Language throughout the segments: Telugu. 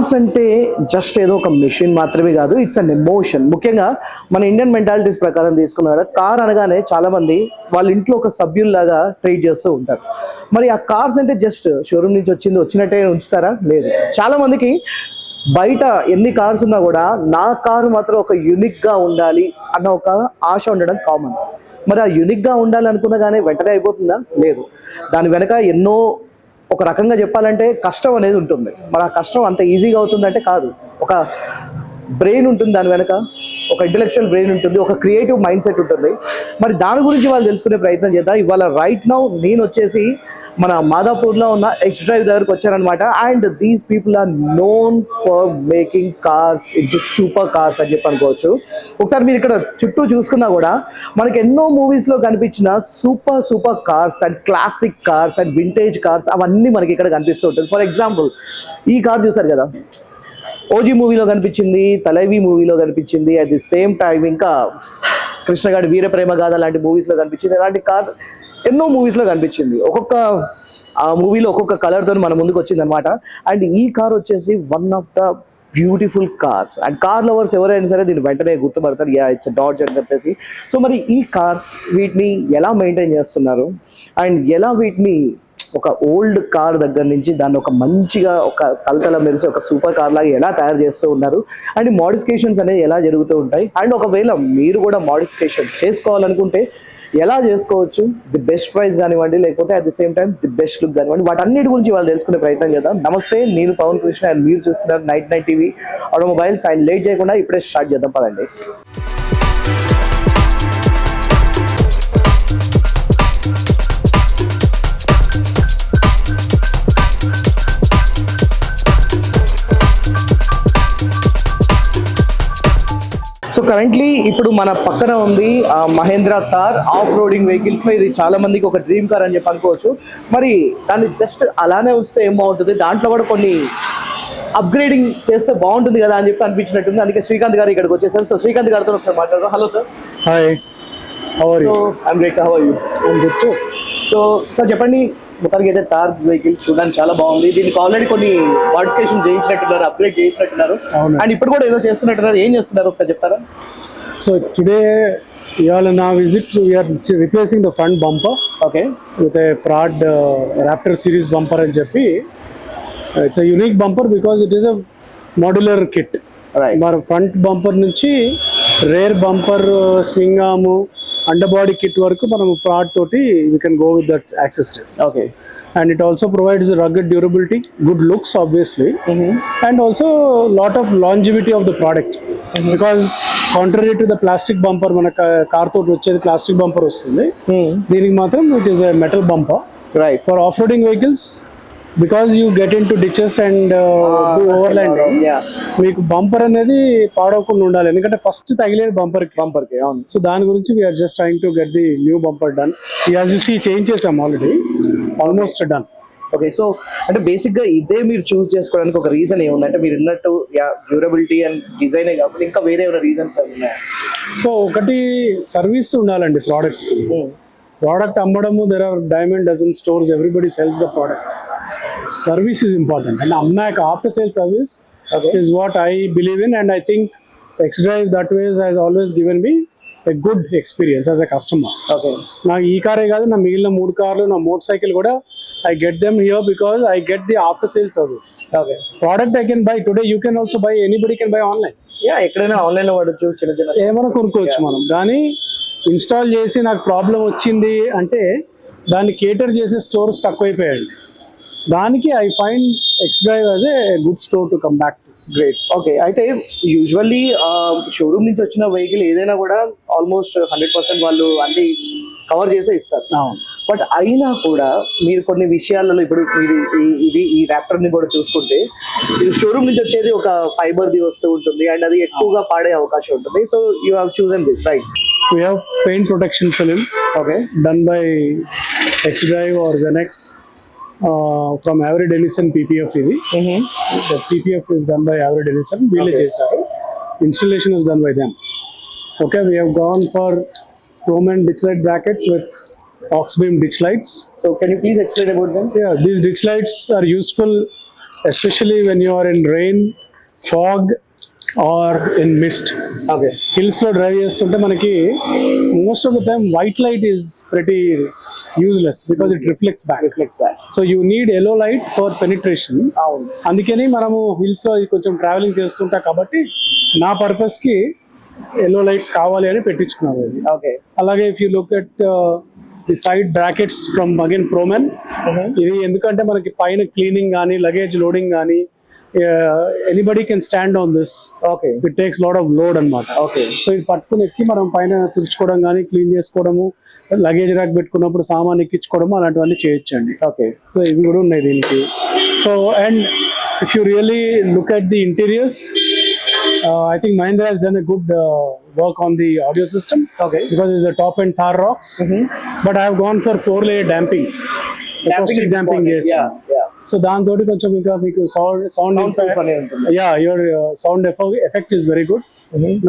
కార్స్ అంటే జస్ట్ ఏదో ఒక మెషిన్ మాత్రమే కాదు, ఇట్స్ అన్ ఎమోషన్. ముఖ్యంగా మన ఇండియన్ మెంటాలిటీస్ ప్రకారం తీసుకున్నా కార్ అనగానే చాలా మంది వాళ్ళ ఇంట్లో ఒక సభ్యుల్లాగా ట్రీట్ చేస్తూ ఉంటారు. మరి ఆ కార్స్ అంటే జస్ట్ షోరూమ్ నుంచి వచ్చినట్టే ఉంచుతారా? లేదు. చాలా మందికి బయట ఎన్ని కార్స్ ఉన్నా కూడా నా కారు మాత్రం ఒక యూనిక్గా ఉండాలి అన్న ఒక ఆశ ఉండడం కామన్. మరి ఆ యూనిక్గా ఉండాలి అనుకున్నా కానీ వెంటనే అయిపోతుందా? లేదు. దాని వెనక ఎన్నో, ఒక రకంగా చెప్పాలంటే కష్టం అనేది ఉంటుంది. మరి ఆ కష్టం అంత ఈజీగా అవుతుందంటే కాదు. ఒక బ్రెయిన్ ఉంటుంది దాని వెనక, ఒక ఇంటెలెక్చువల్ బ్రెయిన్ ఉంటుంది, ఒక క్రియేటివ్ మైండ్ సెట్ ఉంటుంది. మరి దాని గురించి వాళ్ళు తెలుసుకునే ప్రయత్నం చేద్దాం. ఇవాళ రైట్ నౌ నేను వచ్చేసి మన మాదాపూర్లో ఉన్న ఎక్స్ డ్రైవ్ దగ్గరకు వచ్చానమాట. And these people are known for making cars, it's super cars అని చెప్పి అనుకోవచ్చు. ఒకసారి మీరు ఇక్కడ చుట్టూ చూసుకున్నా కూడా మనకి ఎన్నో మూవీస్లో కనిపించిన super cars and classic cars and vintage cars అవన్నీ మనకి ఇక్కడ కనిపిస్తూ ఉంటుంది. ఫర్ ఎగ్జాంపుల్ ఈ కార్ చూసారు కదా, ఓజీ మూవీలో కనిపించింది, తలైవి మూవీలో కనిపించింది, అట్ ది సేమ్ టైం ఇంకా కృష్ణగాడి వీరప్రేమ గాథ లాంటి మూవీస్లో కనిపించింది. అలాంటి కార్ ఎన్నో మూవీస్లో కనిపించింది. ఒక్కొక్క ఆ మూవీలో ఒక్కొక్క కలర్తో మన ముందుకు వచ్చింది అనమాట. అండ్ ఈ కార్ వచ్చేసి one of the beautiful cars. And car lovers ఎవరైనా సరే దీన్ని వెంటనే గుర్తుపడతారు, యా ఇట్స్ డాడ్జ్ అని చెప్పేసి. సో మరి ఈ కార్స్ వీటిని ఎలా మెయింటైన్ చేస్తున్నారు అండ్ ఎలా వీటిని ఒక ఓల్డ్ కార్ దగ్గర నుంచి దాన్ని ఒక మంచిగా ఒక తలతల మెరిసి ఒక సూపర్ కార్ లాగా ఎలా తయారు చేస్తూ ఉన్నారు అండ్ మోడిఫికేషన్స్ అనేవి ఎలా జరుగుతూ ఉంటాయి. అండ్ ఒకవేళ మీరు కూడా మోడిఫికేషన్ చేసుకోవాలనుకుంటే ఎలా చేసుకోవచ్చు, ది బెస్ట్ ప్రైస్ కానివ్వండి, లేకపోతే at the same time the best look కానివ్వండి, వాటన్నిటి గురించి వాళ్ళు తెలుసుకునే ప్రయత్నం చేద్దాం. నమస్తే, నేను పవన్ కృష్ణ అండ్ మీరు చూస్తున్నారు night TV automobiles. And late చేయకుండా ఇప్పుడే స్టార్ట్ చేద్దాం పదండి. సో కరెంట్లీ ఇప్పుడు మన పక్కన ఉంది Mahindra Thar off roading vehicles. ఇది చాలా మందికి ఒక డ్రీమ్ కార్ అని చెప్పి అనుకోవచ్చు. మరి దాన్ని జస్ట్ అలానే ఉంచితే ఏం బాగుంటుంది, దాంట్లో కూడా కొన్ని అప్గ్రేడింగ్ చేస్తే బాగుంటుంది కదా అని చెప్పి అనిపించినట్టుంది. అందుకే శ్రీకాంత్ గారు ఇక్కడికి వచ్చేసారు. సో శ్రీకాంత్ గారితో ఒకసారి మాట్లాడదాం. Hello sir. Hi, how are you? I'm great, how are you? I'm good too. So sir చెప్పండి, మొత్తానికి అయితే థార్ వెహికల్ చూడడానికి చాలా బాగుంది. దీనికి ఆల్రెడీ కొన్ని మోడిఫికేషన్ చేయించినట్టున్నారు, అప్గ్రేడ్ చేసినట్టున్నారు, అండ్ ఇప్పుడు కూడా ఏదో చేస్తున్నట్టున్నారు. ఏం చేస్తున్నారు ఒకసారి చెప్తారా? So today, in our visit, we are replacing the front bumper. Okay. With a Prad Raptor series bumper and Jeffy. It's a unique bumper because it is a modular kit. Right. Our front bumper nunchi rear bumper swing arm underbody kit వరకు మనం Prad తోటి we can go with that accessories. Okay. And it also provides rugged durability, good looks obviously, and also lot of longevity of the product. Because contrary to the plastic bumper, మన కార్ తోటి వచ్చేది ప్లాస్టిక్ బంపర్ వస్తుంది, దీనికి మాత్రం it is a metal bumper. Right. For off-roading vehicles, because you get into ditches and do overlanding, మీకు బంపర్ అనేది పాడవకుండా ఉండాలి, ఎందుకంటే ఫస్ట్ తగిలేది బంపర్ కి. అవును. సో దాని గురించి we're just trying to get the new bumper done. As you see change చేసాం already, almost done. Okay. So అంటే బేసిక్ గా ఇదే మీరు చూస్ చేసుకోవడానికి ఒక రీజన్ ఏముందంటే, మీరు ఉన్నట్టు డ్యూరబిలిటీ అండ్ డిజైనే కాకుండా ఇంకా వేరే ఏమైనా రీజన్స్ ఉన్నాయా? సో ఒకటి సర్వీస్ ఉండాలండి. ప్రోడక్ట్ అమ్మడము, there are diamond dozen stores, everybody sells the product. Service is important, and అమ్మాక after sale service is what I believe in, and I think X-Drive that way has always given me a good experience as a customer. Okay. నా ఈ కారే కాదు, నా మిగిలిన 3 కార్లు, నా మోటార్ సైకిల్ కూడా I get them here because I get the after sale service. Okay. Product I can buy today, you can also buy, anybody can buy online. ఎక్కడైనా ఆన్లైన్ లో వాడచ్చు, చిన్న ఏమైనా కొనుక్కోవచ్చు మనం. కానీ ఇన్స్టాల్ చేసి నాకు ప్రాబ్లం వచ్చింది అంటే దాన్ని కేటర్ చేసే స్టోర్స్ తక్కువైపోయాయండి. దానికి I find X-Drive as a good store to come back to. Great. Okay. అయితే యూజువల్లీ షోరూమ్ నుంచి వచ్చిన వెహికల్ ఏదైనా కూడా ఆల్మోస్ట్ 100% వాళ్ళు అన్ని కవర్ చేసే ఇస్తారు. బట్ అయినా కూడా మీరు కొన్ని విషయాలలో, ఇప్పుడు మీరు ఈ ర్యాప్టర్ ని కూడా చూసుకుంటే, ఇది షోరూమ్ నుంచి వచ్చేది ఒక ఫైబర్ ది వస్తూ ఉంటుంది అండ్ అది ఎక్కువగా పాడే అవకాశం ఉంటుంది. So you have chosen this, right? We have paint protection film, okay, done by X-Drive or Zenex. From Avery Dennison PPF ఇది. The PPF is done by Avery Dennison. వీళ్ళే చేశారు. Installation is done by them. Okay, we have gone for chrome and ditch light brackets with Oxbeam ditch lights. So can you please explain about them? Yeah, these ditch lights are useful especially when you are in rain, fog or in mist. Okay hills లో డ్రైవ్ చేస్తుంటే మనకి most of the time white light is pretty useless because it reflects back. So you need yellow light for penetration. అవును. అందుకని మనము హిల్స్ లో కొంచెం ట్రావెలింగ్ చేస్తుంటాం కాబట్టి నా పర్పస్ కి ఎల్లో లైట్స్ కావాలి అని పెట్టించుకున్నాను అది. ఓకే అలాగే if you look at the side brackets from again ప్రోమెన్, ఇది ఎందుకంటే మనకి పైన క్లీనింగ్ కానీ లగేజ్ లోడింగ్ కానీ anybody can stand on this. Okay it takes lot of load అనమాట. ఓకే సో ఇది పట్టుకుని ఎక్కి మనం పైన తుడుచుకోవడం కానీ క్లీన్ చేసుకోవడము, లగేజ్ ర్యాక్ పెట్టుకున్నప్పుడు సామాన్ ఎక్కించుకోవడము అలాంటివన్నీ చేయొచ్చండి. ఓకే సో ఇవి కూడా ఉన్నాయి దీనికి. So and if you really look at the interiors, I think Mahindra has done a good work on the audio system. Okay. Because it's a top end Thar rocks. But I have gone for 4-layer damping. Acoustic is damping, important. yes. Yeah. So దాంతో కొంచెం ఇంకా మీకు sound impact. Funny ఉంటుంది. Yeah, your sound effect is very good.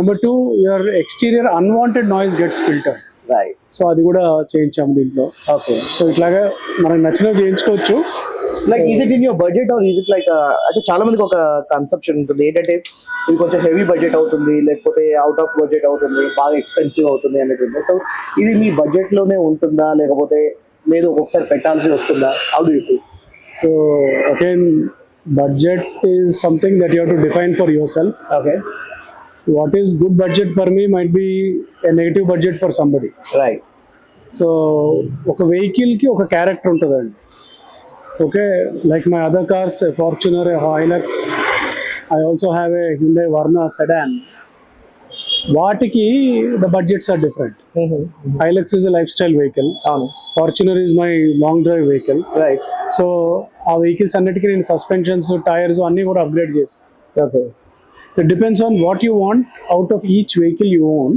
Number 2, your exterior unwanted noise gets filtered. Right. So అది కూడా చేయించాము దీంట్లో. ఓకే సో ఇట్లాగా మనకు నచ్చినవి చేయించుకోవచ్చు. Like is it in your budget or is it like, అంటే చాలా మందికి ఒక కన్సెప్షన్ ఉంటుంది ఏంటంటే ఇది కొంచెం హెవీ బడ్జెట్ అవుతుంది, లేకపోతే అవుట్ ఆఫ్ బడ్జెట్ అవుతుంది, బాగా ఎక్స్పెన్సివ్ అవుతుంది అనేది. సో ఇది మీ బడ్జెట్ లోనే ఉంటుందా, లేకపోతే లేదు ఒక్కొక్కసారి పెట్టాల్సి వస్తుందా? How do you feel? So again, budget is something that you have to define for yourself. Okay What is good budget for me might be a negative budget for somebody. Right. So ఒక వెహికల్ కి ఒక క్యారెక్టర్ ఉంటుందండి. Okay, like my other cars, Fortuner, Hilux, I also have a Hyundai Verna sedan. వాటికి the budgets are different. Hilux is a lifestyle vehicle, అవును. Fortuner is my long drive vehicle. Right. So ఆ వెహికల్స్ అన్నిటికీ నేను సస్పెన్షన్స్, టైర్స్ అన్నీ కూడా అప్గ్రేడ్ చేశాను. Okay It depends on what you want out of each vehicle you own.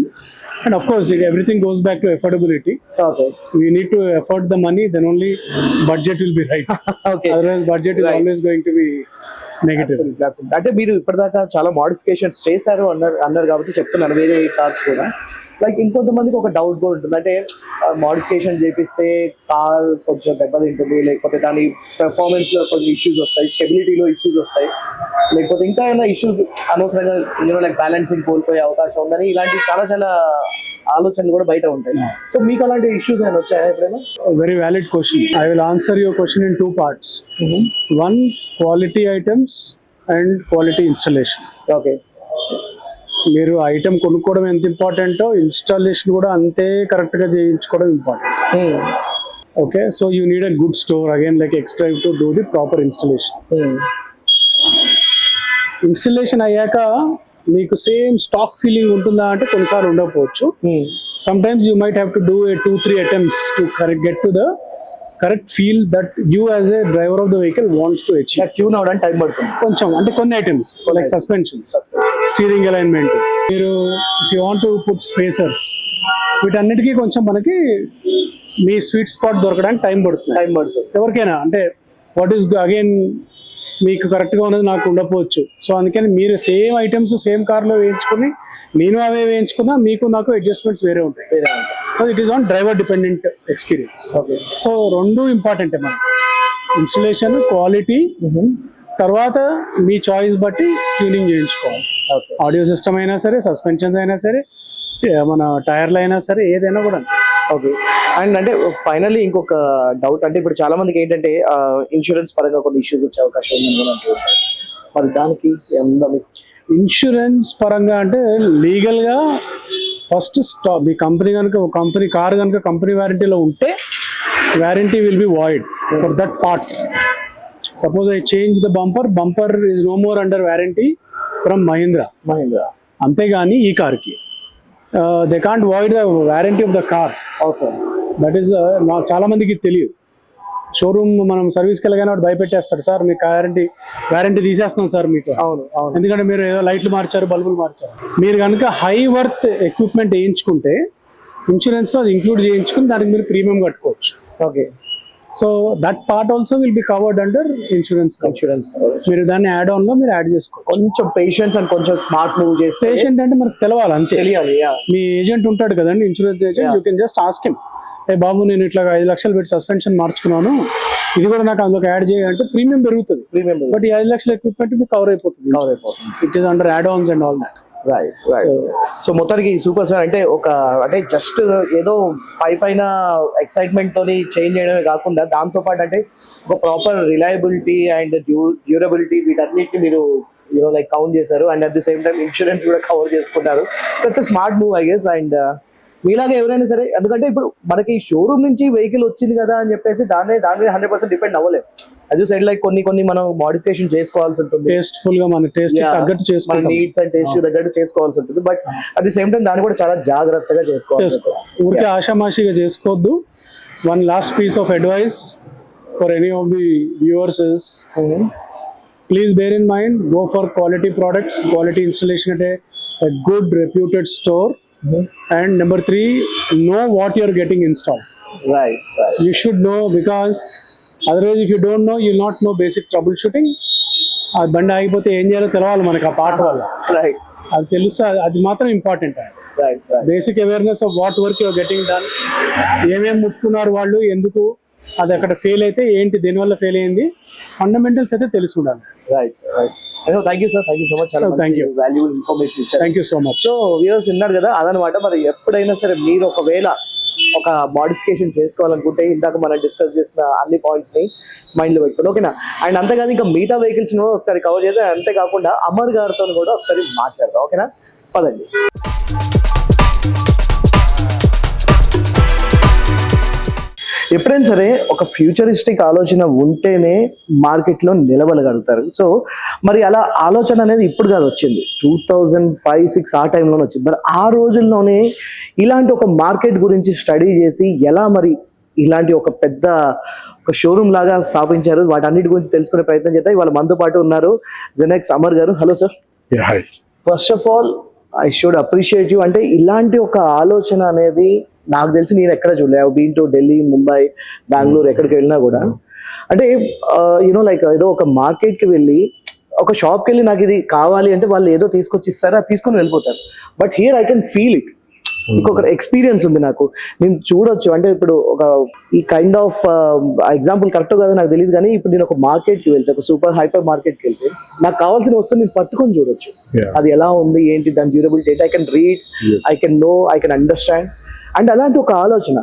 And of course, everything goes back to affordability. Okay We need to afford the money, then only budget will be right. Okay. Otherwise, budget is Right. always going to be negative. అంటే మీరు ఇప్పటిదాకా చాలా మోడిఫికేషన్స్ చేశారు అన్నారు కాబట్టి చెప్తున్నాను, వేరే కార్స్ కూడా. లైక్ ఇంకొంతమందికి ఒక డౌట్ కూడా ఉంటుంది, అంటే మోడిఫికేషన్ చేపిస్తే కార్ కొంచెం దెబ్బతింటుంది, లేకపోతే దాని పెర్ఫార్మెన్స్ లో కొంచెం ఇష్యూస్ వస్తాయి, స్టెబిలిటీలో ఇష్యూస్ వస్తాయి, లేకపోతే ఇంకా ఏమైనా ఇష్యూస్ అనవసరంగా లైక్ బ్యాలెన్సింగ్ కోల్పోయే అవకాశం ఉందని ఇలాంటి చాలా చాలా ఆలోచనలు కూడా బయట ఉంటాయి. సో మీకు అలాంటి ఇష్యూస్ ఏమైనా వచ్చాయా ఎప్పుడైనా? A very valid question. I will answer your question in 2 parts. One, quality items and quality installation. Okay మీరు ఐటమ్ కొనుక్కోవడం ఎంత ఇంపార్టెంటో ఇన్స్టాలేషన్ కూడా అంతే కరెక్ట్గా చేయించుకోవడం important. Okay, so you need a good store again like X drive to do the proper installation. Installation అయ్యాక మీకు సేమ్ స్టాక్ ఫీలింగ్ ఉంటుందా అంటే కొన్నిసార్లు ఉండకపోవచ్చు. Some times you might have to do 2-3 attempts to get to the correct feel that you as a driver of the vehicle wants to achieve. Tune అవడానికి టైం పడుతుంది కొంచెం, అంటే కొన్ని items like suspensions, steering alignment, మీరు if you want to put spacers, వీటన్నిటికీ కొంచెం మనకి మీ స్వీట్ స్పాట్ దొరకడానికి టైం పడుతుంది ఎవరికైనా. అంటే వాట్ ఈస్ అగైన్ మీకు కరెక్ట్గా ఉన్నది నాకు ఉండకపోవచ్చు. సో అందుకని మీరు సేమ్ ఐటమ్స్ సేమ్ కార్లో వేయించుకుని నేను అవే వేయించుకున్నా మీకు నాకు అడ్జస్ట్మెంట్స్ వేరే ఉంటాయి. So it is on driver dependent experience. Okay so 2 ఇంపార్టెంటే మనకి, ఇన్స్టలేషన్, క్వాలిటీ, తర్వాత మీ చాయిస్ బట్టి ట్యూనింగ్ చేయించుకోవాలి. ఓకే ఆడియో సిస్టమ్ అయినా సరే, సస్పెన్షన్స్ అయినా సరే, మన టైర్లు అయినా సరే, ఏదైనా కూడా. ఓకే. అండ్ అంటే ఫైనల్లీ ఇంకొక డౌట్, అంటే ఇప్పుడు చాలా మందికి ఏంటంటే ఇన్సూరెన్స్ పరంగా కొన్ని ఇష్యూస్ వచ్చే అవకాశం ఉందని కూడా అంటూ ఉంటారు. మరి దానికి ఏముందా మీకు? ఇన్సూరెన్స్ పరంగా అంటే లీగల్గా ఫస్ట్ మీ కంపెనీ కనుక కార్ కనుక కంపెనీ వారంటీలో ఉంటే warranty will be void for that part. Suppose I change the bumper is no more under warranty from Mahindra. అంతేగాని ఈ కార్కి they can't void the warranty of the car. Okay. That is నాకు చాలా మందికి తెలియదు. షోరూమ్ మనం సర్వీస్కి వెళ్ళగానే వాడు భయపెట్టేస్తాడు, సార్ మీ వారంటీ తీసేస్తున్నాం సార్ మీకు. అవును అవును. ఎందుకంటే మీరు ఏదో లైట్లు మార్చారు, బల్బులు మార్చారు. మీరు కనుక హై వర్త్ ఎక్విప్మెంట్ వేయించుకుంటే ఇన్సూరెన్స్లో అది ఇంక్లూడ్ చేయించుకుని దానికి మీరు ప్రీమియం కట్టుకోవచ్చు. Okay. So that part also will be covered under insurance. మీరు దాన్ని యాడ్ ఆన్ లో మీరు యాడ్ చేసుకోవచ్చు. కొంచెం పేషెన్స్ అండ్ కొంచెం స్మార్ట్ మూవ్ చేస్తే, పేషెంట్ అంటే మనకు తెలవాలి అంతే. తెలియాలి. మీ ఏజెంట్ ఉంటాడు కదండి, insurance agent, you can just ask him, ఏ బాబు నేను ఇట్లా 5 లక్షలు పెట్టి సస్పెన్షన్ మార్చుకున్నాను, ఇది కూడా నాకు అందులో యాడ్ చేయాలంటే ప్రీమియం పెరుగుతుంది. ప్రీమియం బట్ ఈ 5 లక్షల ఎక్విప్మెంట్ మీకు కవర్ అయిపోతుంది. It is under add Ann's and all that. Right. So మొత్తానికి సూపర్ సార్. అంటే అంటే జస్ట్ ఏదో పైన ఎక్సైట్మెంట్ తోని చేంజ్ చేయడమే కాకుండా దాంతో పాటు అంటే ఒక ప్రాపర్ రిలయబిలిటీ అండ్ డ్యూరబిలిటీ వీటన్నిటిని మీరు లైక్ కౌంట్ చేశారు. And at the same time insurance కూడా కవర్ చేసుకుంటారు. That's smart move I guess. And మీలాగా ఎవరైనా సరే, ఎందుకంటే ఇప్పుడు మనకి షోరూమ్ నుంచి వెహికల్ వచ్చింది కదా అని చెప్పేసి దాని మీద 100% డిపెండ్ అవ్వలేదు. అది యు సెడ్ లైక్ కొన్ని మనం మోడిఫికేషన్ చేసుకోవాల్సి ఉంటుంది. టేస్ట్ఫుల్ గా మన టేస్ట్ తగ్గట్టు చేసుకోవాలి, నీడ్స్ అండ్ టేస్ట్ తగ్గట్టు చేసుకోవాల్సి ఉంటుంది. But at the same time దాన్ని కూడా చాలా జాగ్రత్తగా చేసుకోవాలి. ఊరికే ఆషామాషిగా చేసుకోవద్దు. One last piece of advice for any of the viewers is please bear in mind, go for quality products, quality installation at a good reputed store. And number 3, know what you're getting installed. Right. You should know, because otherwise if you don't know, you'll not know basic troubleshooting. ఆ బండి ఆగిపోతే ఏం చేయాలో తెలవాలి మనకి ఆ పార్ట్ వల్ల. రైట్. అది తెలుసు, అది మాత్రం important. Basic awareness of what work you're getting done, ఏమేమి ముట్టుకున్నారు వాళ్ళు, ఎందుకు అది అక్కడ ఫెయిల్ అయితే ఏంటి, దేనివల్ల ఫెయిల్ అయింది, ఫండమెంటల్స్ అయితే తెలిసి ఉండాలి. Right. Thank you sir, thank you so much. Thank you, valuable information ఇచ్చారు. Thank you so much. So viewers విన్నారు కదా, అదనమాట. మరి ఎప్పుడైనా సరే మీరు ఒకవేళ ఒక మోడిఫికేషన్ చేసుకోవాలనుకుంటే ఇందాక మనం డిస్కస్ చేసిన అన్ని పాయింట్స్ ని మైండ్ లో పెట్టుకోండి, ఓకేనా? అండ్ అంతేకాదు ఇంకా మిగతా వెహికల్స్ ఒకసారి కవర్ చేద్దాం. అంతేకాకుండా అమర్ గారితో కూడా ఒకసారి మాట్లాడదాం, ఓకేనా? పదండి. ఎప్పుడైనా సరే ఒక ఫ్యూచరిస్టిక్ ఆలోచన ఉంటేనే మార్కెట్లో నిలబడగలుగుతారు. సో మరి అలా ఆలోచన అనేది ఇప్పుడు కాదు వచ్చింది, 2005-06 ఆ టైంలోనే వచ్చింది. మరి ఆ రోజుల్లోనే ఇలాంటి ఒక మార్కెట్ గురించి స్టడీ చేసి ఎలా మరి ఇలాంటి ఒక పెద్ద ఒక షోరూమ్ లాగా స్థాపించారు, వాటన్నిటి గురించి తెలుసుకునే ప్రయత్నం చేద్దాం. ఇవాళ మనతో పాటు ఉన్నారు జెనెక్స్ అమర్ గారు. Hello sir. First of all I should appreciate you. అంటే ఇలాంటి ఒక ఆలోచన అనేది నాకు తెలిసి నేను ఎక్కడ చూడలేదు. బీన్ టు ఢిల్లీ, ముంబై, బెంగళూరు, ఎక్కడికి వెళ్ళినా కూడా అంటే లైక్ ఏదో ఒక మార్కెట్కి వెళ్ళి ఒక షాప్కి వెళ్ళి నాకు ఇది కావాలి అంటే వాళ్ళు ఏదో తీసుకొచ్చి ఇస్తారా, తీసుకొని వెళ్ళిపోతారు. But here I can feel it. ఇంకొక ఎక్స్పీరియన్స్ ఉంది నాకు, నేను చూడొచ్చు. అంటే ఇప్పుడు ఒక ఈ కైండ్ ఆఫ్ ఎగ్జాంపుల్ కరెక్ట్ కాదు నాకు తెలియదు, కానీ ఇప్పుడు నేను ఒక మార్కెట్కి వెళ్తే, ఒక సూపర్ హైపర్ మార్కెట్కి వెళ్తే నాకు కావాల్సిన వస్తువు నేను పట్టుకొని చూడొచ్చు. అది ఎలా ఉంది, ఏంటి, దాని డ్యూరబిలిటీ ఏంటి, I can read, I can know, I can understand. And అలాంటి ఒక ఆలోచన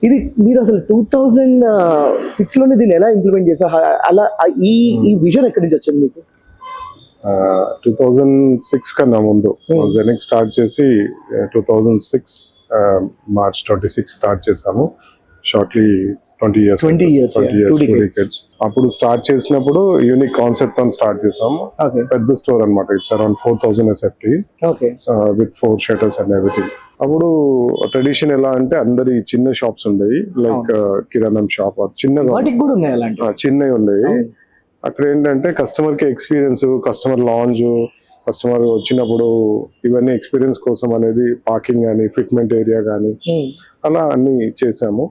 ఇది మీరు అసలు 2006లోనే దీన్ని ఎలా ఇంప్లిమెంట్ చేశారు? అలా ఈ విజన్ ఎక్కడి నుంచి వచ్చింది మీకు? 2006 కన్నా ముందు జెనిక్ స్టార్ట్ చేసి 2006 మార్చ్ 26 స్టార్ట్ చేసాము. Shortly 20 years. అప్పుడు స్టార్ట్ చేసినప్పుడు యూనిక్ కాన్సెప్ట్ తో స్టార్ట్ చేసాము. పెద్ద స్టోర్ అన్నమాట. It's around 4000 SFT with 4 shutters and everything. అప్పుడు ట్రెడిషన్ ఎలా అంటే అందరి చిన్న షాప్స్ ఉండేవి, లైక్ కిరాణం షాప్ చిన్నవి ఉండేవి. అక్కడ ఏంటంటే కస్టమర్ కి ఎక్స్పీరియన్స్, కస్టమర్ లాంజ్, కస్టమర్ వచ్చినప్పుడు ఇవన్నీ ఎక్స్పీరియన్స్ కోసం అనేది పార్కింగ్ కానీ, ఫిట్మెంట్ ఏరియా కానీ అలా అన్ని చేసాము.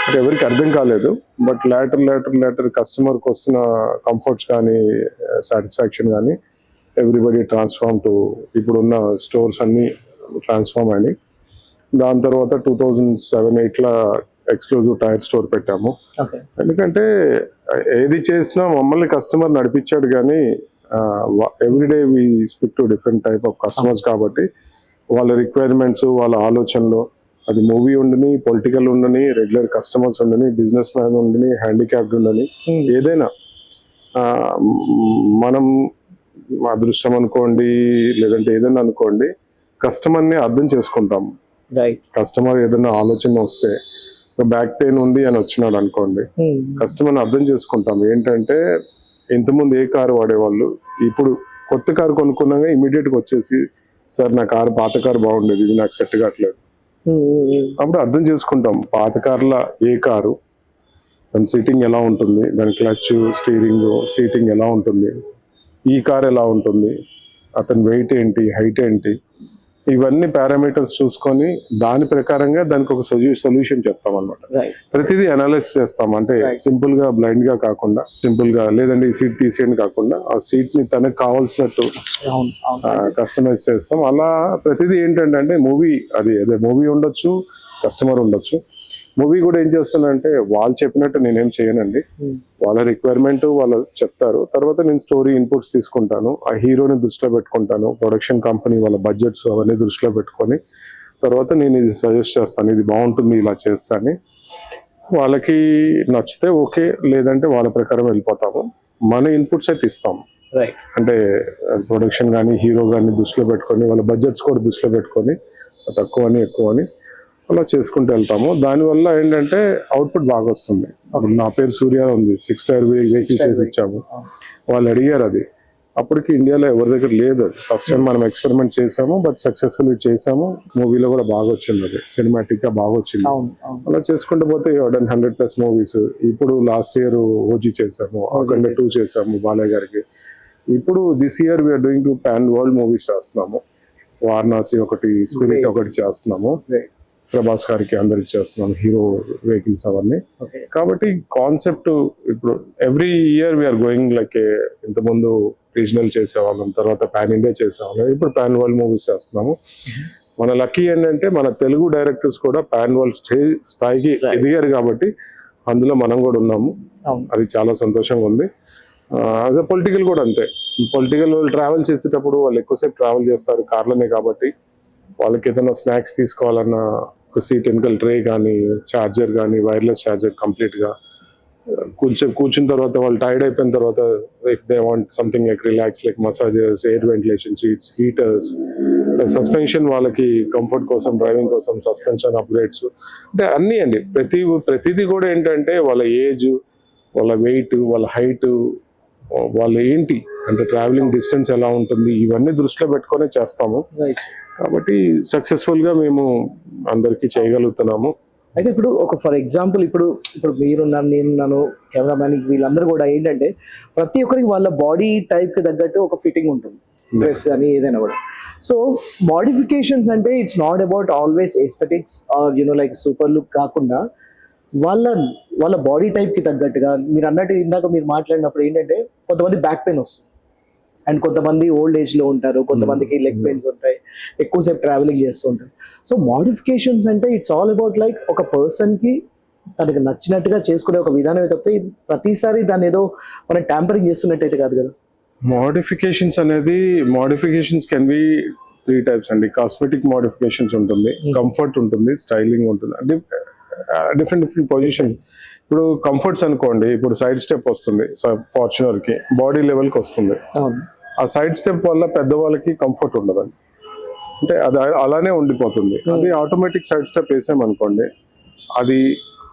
అంటే ఎవరికి అర్థం కాలేదు. బట్ లేటర్ కస్టమర్కి వస్తున్న కంఫర్ట్స్ కానీ, సాటిస్ఫాక్షన్ కానీ, ఎవ్రీబడి ట్రాన్స్ఫార్మ్ టు ఇప్పుడున్న స్టోర్స్ అన్ని ట్రాన్స్ఫార్మ్ అని. దాని తర్వాత 2007-8 ఎక్స్క్లూజివ్ టైర్ స్టోర్ పెట్టాము. ఎందుకంటే ఏది చేసినా మమ్మల్ని కస్టమర్ నడిపించాడు, కానీ everyday we speak to different type of customers. కాబట్టి వాళ్ళ రిక్వైర్మెంట్స్, వాళ్ళ ఆలోచనలు, అది మూవీ ఉండని, పొలిటికల్ ఉండని, రెగ్యులర్ కస్టమర్స్ ఉండని, బిజినెస్ మ్యాన్ ఉండని, హ్యాండిక్యాప్డ్ ఉండని, ఏదైనా మనం అదృష్టం అనుకోండి, లేదంటే ఏదైనా అనుకోండి, కస్టమర్ని అర్థం చేసుకుంటాం. కస్టమర్ ఏదైనా ఆలోచన వస్తే, బ్యాక్ పెయిన్ ఉంది అని వచ్చినాడు అనుకోండి, కస్టమర్ని అర్థం చేసుకుంటాం. ఏంటంటే ఇంతకుముందు ఏ కారు వాడేవాళ్ళు, ఇప్పుడు కొత్త కారు కొనుక్కున్నాగా ఇమీడియట్ గా వచ్చేసి, సార్ నా కారు, పాత కారు బాగుండేది, ఇది నాకు సెట్ కావట్లేదు. అప్పుడు అర్థం చేసుకుంటాం పాత కార్ల ఏ కారు, దాని సీటింగ్ ఎలా ఉంటుంది, దాని క్లచ్, స్టీరింగ్, సీటింగ్ ఎలా ఉంటుంది, ఈ కార్ ఎలా ఉంటుంది, అతని వెయిట్ ఏంటి, హైట్ ఏంటి, ఇవన్నీ పారామీటర్స్ చూసుకొని దాని ప్రకారంగా దానికి ఒక సొల్యూషన్ చెప్తాం అనమాట. ప్రతిదీ అనలైజ్ చేస్తాం. అంటే సింపుల్ గా బ్లైండ్ గా కాకుండా, సింపుల్ గా లేదంటే ఈ సీట్ తీసేయండి కాకుండా, ఆ సీట్ ని తనకు కావాల్సినట్టు కస్టమైజ్ చేస్తాం. అలా ప్రతిదీ ఏంటంటే మూవీ, అదే మూవీ ఉండొచ్చు, కస్టమర్ ఉండొచ్చు. మూవీ కూడా ఏం చేస్తానంటే వాళ్ళు చెప్పినట్టు నేనేం చేయనండి. వాళ్ళ రిక్వైర్మెంట్ వాళ్ళు చెప్తారు, తర్వాత నేను స్టోరీ ఇన్పుట్స్ తీసుకుంటాను, ఆ హీరోని దృష్టిలో పెట్టుకుంటాను, ప్రొడక్షన్ కంపెనీ వాళ్ళ బడ్జెట్స్ అవన్నీ దృష్టిలో పెట్టుకొని తర్వాత నేను ఇది సజెస్ట్ చేస్తాను, ఇది బాగుంటుంది ఇలా చేస్తాను. వాళ్ళకి నచ్చితే ఓకే, లేదంటే వాళ్ళ ప్రకారం వెళ్ళిపోతాము. మన ఇన్పుట్స్ అయితే ఇస్తాము. రైట్. అంటే ప్రొడక్షన్ కానీ హీరో కానీ దృష్టిలో పెట్టుకొని వాళ్ళ బడ్జెట్స్ కూడా దృష్టిలో పెట్టుకొని తక్కువ అని ఎక్కువ అని అలా చేసుకుంటూ వెళ్తాము. దానివల్ల ఏంటంటే అవుట్పుట్ బాగా వస్తుంది. అప్పుడు నా పేరు సూర్య ఉంది, 6 స్టార్ వెహికల్ చేసి ఇచ్చాము. వాళ్ళు అడిగారు అది, అప్పటికి ఇండియాలో ఎవరి దగ్గర లేదు. అది ఫస్ట్ టైం మనం ఎక్స్పెరిమెంట్ చేసాము, బట్ సక్సెస్ఫుల్ చేసాము. మూవీలో కూడా బాగా వచ్చింది, అది సినిమాటిక్ గా బాగా వచ్చింది. అలా చేసుకుంటూ పోతే 100+ మూవీస్. ఇప్పుడు లాస్ట్ ఇయర్ ఓజీ చేసాము, అఖండ 2 చేసాము బాలయ్య గారికి. ఇప్పుడు this year we're doing 2 pan world movies చేస్తున్నాము. వారణాసి ఒకటి, స్పిరిట్ ఒకటి చేస్తున్నాము, ప్రభాస్ గారికి అందరికి చేస్తున్నాము, హీరో వెహికల్స్ అవన్నీ. కాబట్టి కాన్సెప్ట్ ఇప్పుడు every year we're going like ఇంతకుముందు రీజనల్ చేసేవాళ్ళం, తర్వాత పాన్ ఇండియా చేసేవాళ్ళం, ఇప్పుడు పాన్ వరల్డ్ మూవీస్ చేస్తున్నాము. మన లక్కీ ఏంటంటే మన తెలుగు డైరెక్టర్స్ కూడా పాన్ వరల్డ్ స్థాయికి ఎదిగారు కాబట్టి అందులో మనం కూడా ఉన్నాము. అది చాలా సంతోషంగా ఉంది. అదే పొలిటికల్ కూడా అంతే. పొలిటికల్ వాళ్ళు ట్రావెల్ చేసేటప్పుడు వాళ్ళు ఎక్కువసేపు ట్రావెల్ చేస్తారు కార్లోనే, కాబట్టి వాళ్ళకి ఏదైనా స్నాక్స్ తీసుకోవాలన్నా ఒక సీట్ వెనకాల ట్రే కానీ, ఛార్జర్ కానీ, వైర్లెస్ ఛార్జర్ కంప్లీట్ గా కొంచెం కూర్చున్న తర్వాత వాళ్ళు టైర్డ్ అయిపోయిన తర్వాత if they want something like relax, like massages, air ventilation seats, heaters, suspension వాళ్ళకి కంఫర్ట్ కోసం, డ్రైవింగ్ కోసం సస్పెన్షన్ అప్గ్రేడ్స్, అంటే అన్నీ అండి. ప్రతిదీ కూడా ఏంటంటే వాళ్ళ ఏజ్, వాళ్ళ వెయిట్, వాళ్ళ హైట్, వాళ్ళు ఏంటి అంటే ట్రావెలింగ్ డిస్టెన్స్ ఎలా ఉంటుంది, ఇవన్నీ దృష్టిలో పెట్టుకునే చేస్తాము. కాబట్టి సక్సెస్ఫుల్ గా మేము అందరికీ చేయగలుగుతున్నాము. అయితే ఇప్పుడు ఒక ఫర్ ఎగ్జాంపుల్ ఇప్పుడు మీరున్నాను, నేనున్నాను, కెమెరామ్యాన్, వీళ్ళందరూ కూడా ఏంటంటే ప్రతి ఒక్కరికి వాళ్ళ బాడీ టైప్ కి తగ్గట్టు ఒక ఫిట్టింగ్ ఉంటుంది, డ్రెస్ కానీ ఏదైనా కూడా. సో మోడిఫికేషన్స్ అంటే it's not about always aesthetics or like super look కాకుండా వాళ్ళ బాడీ టైప్ కి తగ్గట్టుగా, మీరు అన్నట్టు ఇందాక మీరు మాట్లాడినప్పుడు ఏంటంటే కొంతమంది బ్యాక్ పెయిన్ వస్తుంది, అండ్ కొంతమంది ఓల్డ్ ఏజ్ లో ఉంటారు, కొంతమందికి లెగ్ పెయిన్స్ ఉంటాయి, ఎక్కువసేపు ట్రావెలింగ్ చేస్తూ ఉంటారు. సో మోడిఫికేషన్స్ అంటే ఇట్స్ ఆల్ అబౌట్ లైక్ ఒక పర్సన్ కి తనకి నచ్చినట్టుగా చేసుకునే ఒక విధానం తప్పితే ప్రతిసారి దాన్ని ఏదో మనం ట్యాంపరింగ్ చేస్తున్నట్టయితే కాదు కదా. మోడిఫికేషన్స్ కెన్ బి 3 టైప్స్ అండి. కాస్మెటిక్ మోడిఫికేషన్స్ ఉంటుంది, కంఫర్ట్ ఉంటుంది, స్టైలింగ్ ఉంటుంది. అంటే డిఫరెంట్ పొజిషన్. ఇప్పుడు కంఫర్ట్స్ అనుకోండి, ఇప్పుడు సైడ్ స్టెప్ వస్తుంది ఫార్చునర్ కి, బాడీ లెవెల్ కి వస్తుంది. ఆ సైడ్ స్టెప్ వల్ల పెద్దవాళ్ళకి కంఫర్ట్ ఉండదండి, అంటే అది అలానే ఉండిపోతుంది. అది ఆటోమేటిక్ సైడ్ స్టెప్ వేసామనుకోండి, అది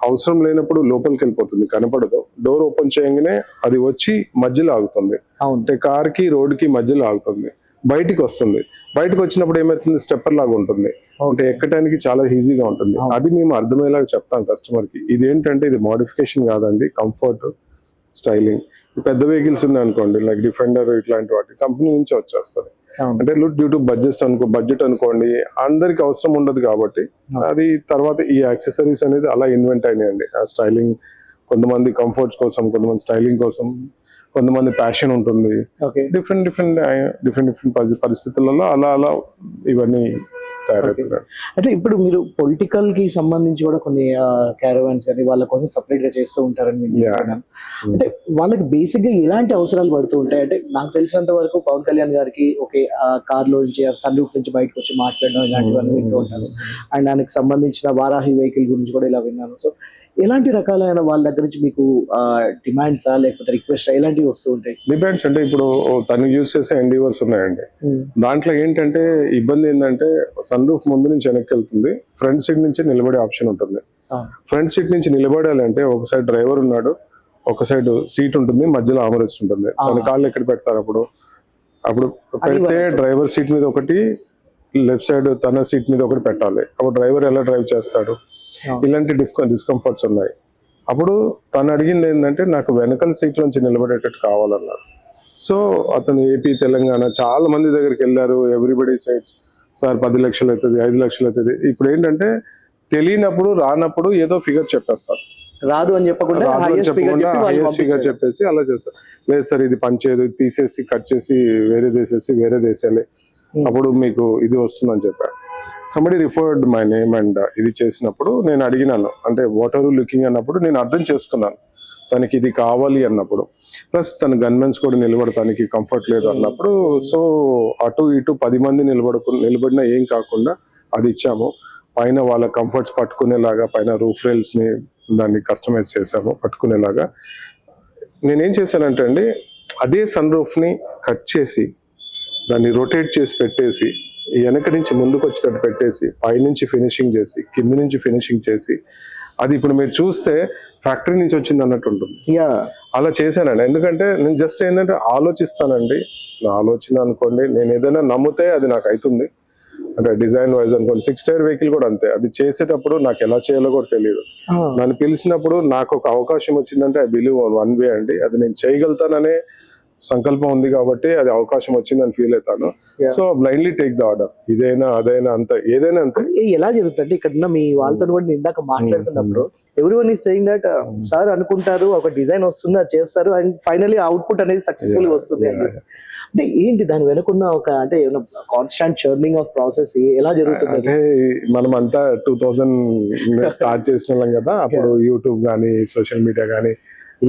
అవసరం లేనప్పుడు లోపలికి వెళ్ళిపోతుంది, కనపడదు. డోర్ ఓపెన్ చేయగానే అది వచ్చి మధ్యలో ఆగుతుంది, అంటే కార్ కి రోడ్ కి మధ్యలో ఆగుతుంది, బయటికి వస్తుంది. బయటకు వచ్చినప్పుడు ఏమవుతుంది, స్టెప్పర్ లాగా ఉంటుంది, అంటే ఎక్కడానికి చాలా ఈజీగా ఉంటుంది. అది మేము అర్థమయ్యేలాగా చెప్తాం కస్టమర్ కి. ఇదేంటంటే ఇది మోడిఫికేషన్ కాదండి, కంఫర్ట్, స్టైలింగ్. పెద్ద వెహికల్స్ ఉన్నాయి అనుకోండి, లైక్ డిఫెండర్, ఇట్లాంటి వాటి కంపెనీ నుంచి వచ్చేస్తుంది. అంటే డ్యూ టు బడ్జెట్ అనుకోండి, అందరికి అవసరం ఉండదు కాబట్టి అది తర్వాత ఈ యాక్సెసరీస్ అనేది అలా ఇన్వెంట్ అయినాయండి. ఆ స్టైలింగ్, కొంతమంది కంఫర్ట్ కోసం, కొంతమంది స్టైలింగ్ కోసం, కొంతమంది ప్యాషన్ ఉంటుంది. డిఫరెంట్ పరిస్థితులలో అలా ఇవన్నీ తయారవుతున్నారు. అంటే ఇప్పుడు మీరు పొలిటికల్ కి సంబంధించి కూడా కొన్ని క్యారవాన్స్ కానీ వాళ్ళ కోసం సపరేట్ గా చేస్తూ ఉంటారని అంటే వాళ్ళకి బేసిక్ గా ఎలాంటి అవసరాలు పడుతూ ఉంటాయి? అంటే నాకు తెలిసినంత వరకు పవన్ కళ్యాణ్ గారికి ఒకే కార్ లో నుంచి, సన్ రూఫ్ నుంచి బయటకు వచ్చి మాట్లాడడం ఇలాంటివన్నీ వింటూ ఉంటాను. అండ్ దానికి సంబంధించిన వారాహి వెహికల్ గురించి కూడా ఇలా విన్నాను. సో ఎలాంటి రకాలైన వాళ్ళ దగ్గర నుంచి మీకు డిమాండ్స్ లేకపోతే రిక్వెస్ట్ ఎలాంటివి వస్తూ ఉంటాయి? డిమాండ్స్ అంటే ఇప్పుడు తను యూజ్ చేసే ఎండివర్స్ ఉన్నాయండి. దాంట్లో ఏంటంటే ఇబ్బంది ఏంటంటే సన్ రూఫ్ ముందు నుంచి వెనక్కి వెళ్తుంది, ఫ్రంట్ సీట్ నుంచి నిలబడే ఆప్షన్ ఉంటుంది. ఫ్రంట్ సీట్ నుంచి నిలబడాలంటే ఒక సైడ్ డ్రైవర్ ఉన్నాడు, ఒక సైడ్ సీట్ ఉంటుంది, మధ్యలో ఆమరెస్ట్ ఉంటుంది. తన కాళ్ళు ఎక్కడ పెడతారు అప్పుడు పెడితే డ్రైవర్ సీట్ మీద ఒకటి, లెఫ్ట్ సైడ్ తన సీట్ మీద ఒకటి పెట్టాలి. అప్పుడు డ్రైవర్ ఎలా డ్రైవ్ చేస్తాడు? ఇలాంటి డిస్కంఫర్ట్స్ ఉన్నాయి. అప్పుడు తను అడిగింది ఏంటంటే నాకు వెనకల సీట్ నుంచి నిలబడేటట్టు కావాలన్నారు. సో అతను ఏపీ, తెలంగాణ చాలా మంది దగ్గరికి వెళ్ళారు. ఎవ్రీబడి సైడ్స్ సార్ 10 లక్షలు అవుతుంది, 5 లక్షలు అవుతుంది. ఇప్పుడు ఏంటంటే తెలియనప్పుడు, రానప్పుడు ఏదో ఫిగర్ చెప్పేస్తారు, రాదు అని చెప్పకుండా హైయెస్ట్ ఫిగర్ చెప్పేసి అలా చేస్తారు. లేదు సార్ ఇది పనిచేయదు, తీసేసి కట్ చేసి వేరే దేశేయాలి, అప్పుడు మీకు ఇది వస్తుందని చెప్పారు. Somebody referred my name and ఇది చేసినప్పుడు నేను అడిగినాను, అంటే వాట్ ఆర్ యూ లుకింగ్ అన్నప్పుడు నేను అర్థం చేసుకున్నాను తనకి ఇది కావాలి అన్నప్పుడు. ప్లస్ తన గన్మెన్స్ కూడా నిలబడటానికి కంఫర్ట్ లేదు అన్నప్పుడు, సో అటు ఇటు 10 మంది నిలబడినా ఏం కాకుండా అది ఇచ్చాము. పైన వాళ్ళ కంఫర్ట్స్ పట్టుకునేలాగా పైన రూఫ్ రైల్స్ ని దాన్ని కస్టమైజ్ చేసాము పట్టుకునేలాగా. నేనేం చేశానంటే అండి, అదే సన్ రూఫ్ ని కట్ చేసి దాన్ని రొటేట్ చేసి పెట్టేసి వెనక నుంచి ముందుకు వచ్చేటట్టు పెట్టేసి పైనుంచి ఫినిషింగ్ చేసి కింద నుంచి ఫినిషింగ్ చేసి, అది ఇప్పుడు మీరు చూస్తే ఫ్యాక్టరీ నుంచి వచ్చింది అన్నట్టు ఉంటుంది. అలా చేశానండి. ఎందుకంటే నేను జస్ట్ ఏంటంటే ఆలోచిస్తానండి, నా ఆలోచన అనుకోండి, నేను ఏదైనా నమ్మితే అది నాకు అవుతుంది. అంటే డిజైన్ వైజ్ అనుకోండి, 6 టైర్ వెహికల్ కూడా అంతే, అది చేసేటప్పుడు నాకు ఎలా చేయాలో కూడా తెలియదు. నన్ను పిలిచినప్పుడు నాకు ఒక అవకాశం వచ్చిందంటే ఐ బిలీవ్ వన్ వే అండి, అది నేను చేయగలుగుతాననే సంకల్పం ఉంది కాబట్టి అది అవకాశం వచ్చిందని ఫీల్ అవుతాను. So blindly take the order, ఇదైనా అదైనా అంత ఏదైనా అంతే. ఎలా జరుగుతుంది ఇక్కడ మీ వాళ్ళతో కూడా నేను ఇందాక మాట్లాడుతున్నప్పుడు everyone is saying that sir అనుకుంటారు ఒక డిజైన్ వస్తుంది అది చేస్తారు అండ్ ఫైనల్లీ అవుట్పుట్ అనేది సక్సెస్ఫుల్ వస్తుంది అంటే ఏంటి దాని వెనుకున్న ఒక అంటే కాన్స్టాంట్ చర్నింగ్ ఆఫ్ ప్రాసెస్ ఎలా జరుగుతుంది? అంటే మనం అంతా 2000 స్టార్ట్ చేసిన వాళ్ళం కదా, అప్పుడు యూట్యూబ్ కానీ సోషల్ మీడియా కానీ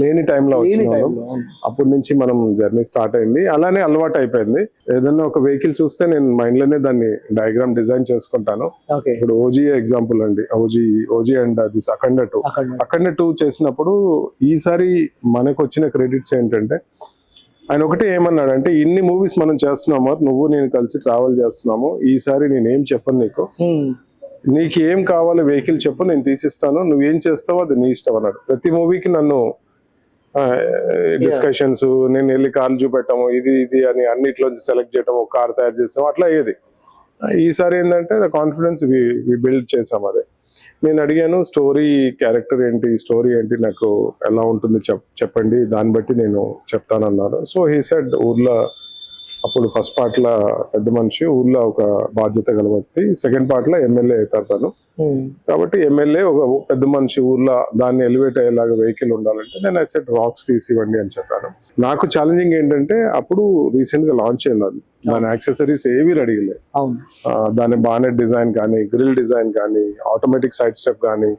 లేని టైంలో వచ్చిన అప్పటి నుంచి మనం జర్నీ స్టార్ట్ అయింది. అలానే అలవాటు అయిపోయింది. ఏదైనా ఒక వెహికల్ చూస్తే నేను మైండ్ లోనే దాన్ని డయాగ్రామ్ డిజైన్ చేసుకుంటాను. ఇప్పుడు ఓజీ ఎగ్జాంపుల్ అండి, ఓజీ అండ్ అది అఖండ 2 చేసినప్పుడు ఈసారి మనకు వచ్చిన క్రెడిట్స్ ఏంటంటే, ఆయన ఒకటే ఏమన్నాడంటే, ఇన్ని మూవీస్ మనం చేస్తున్నాము, నువ్వు నేను కలిసి ట్రావెల్ చేస్తున్నాము, ఈసారి నేనేం చెప్పను నీకు ఏం కావాలి వెహికల్ చెప్పు నేను తీసిస్తాను, నువ్వేం చేస్తావో అది నీ ఇష్టం అన్నాడు. ప్రతి మూవీకి నన్ను డిస్కషన్స్, నేను వెళ్ళి కార్లు చూపెట్టాము, ఇది అని అన్నిట్లోంచి సెలెక్ట్ చేయటం, ఒక కార్ తయారు చేస్తాము, అట్లా అయ్యేది. ఈసారి ఏంటంటే కాన్ఫిడెన్స్ వి బిల్డ్ చేసాం. అదే నేను అడిగాను, స్టోరీ క్యారెక్టర్ ఏంటి, స్టోరీ ఏంటి, నాకు ఎలా ఉంటుంది చెప్పండి, దాన్ని బట్టి నేను చెప్తానన్నాను. సో హీ సెడ్, ఊర్లో అప్పుడు ఫస్ట్ పార్ట్ లో పెద్ద మనిషి, ఊర్లో ఒక బాధ్యత గల వ్యక్తి, సెకండ్ పార్ట్ లో ఎమ్మెల్యే అవుతారు తను. కాబట్టి ఎమ్మెల్యే ఒక పెద్ద మనిషి, ఊర్లో దాన్ని ఎలివేట్ అయ్యేలాగా వెహికల్ ఉండాలంటే నేను ఐ సెడ్ రాక్స్ తీసి ఇవ్వండి అని చెప్పాను. నాకు ఛాలెంజింగ్ ఏంటంటే, అప్పుడు రీసెంట్ గా లాంచ్ అయింది అది, దాని యాక్సెసరీస్ ఏవి రెడీలే, దాని బానెట్ డిజైన్ కానీ, గ్రిల్ డిజైన్ కానీ, ఆటోమేటిక్ సైడ్ స్టెప్ కానీ,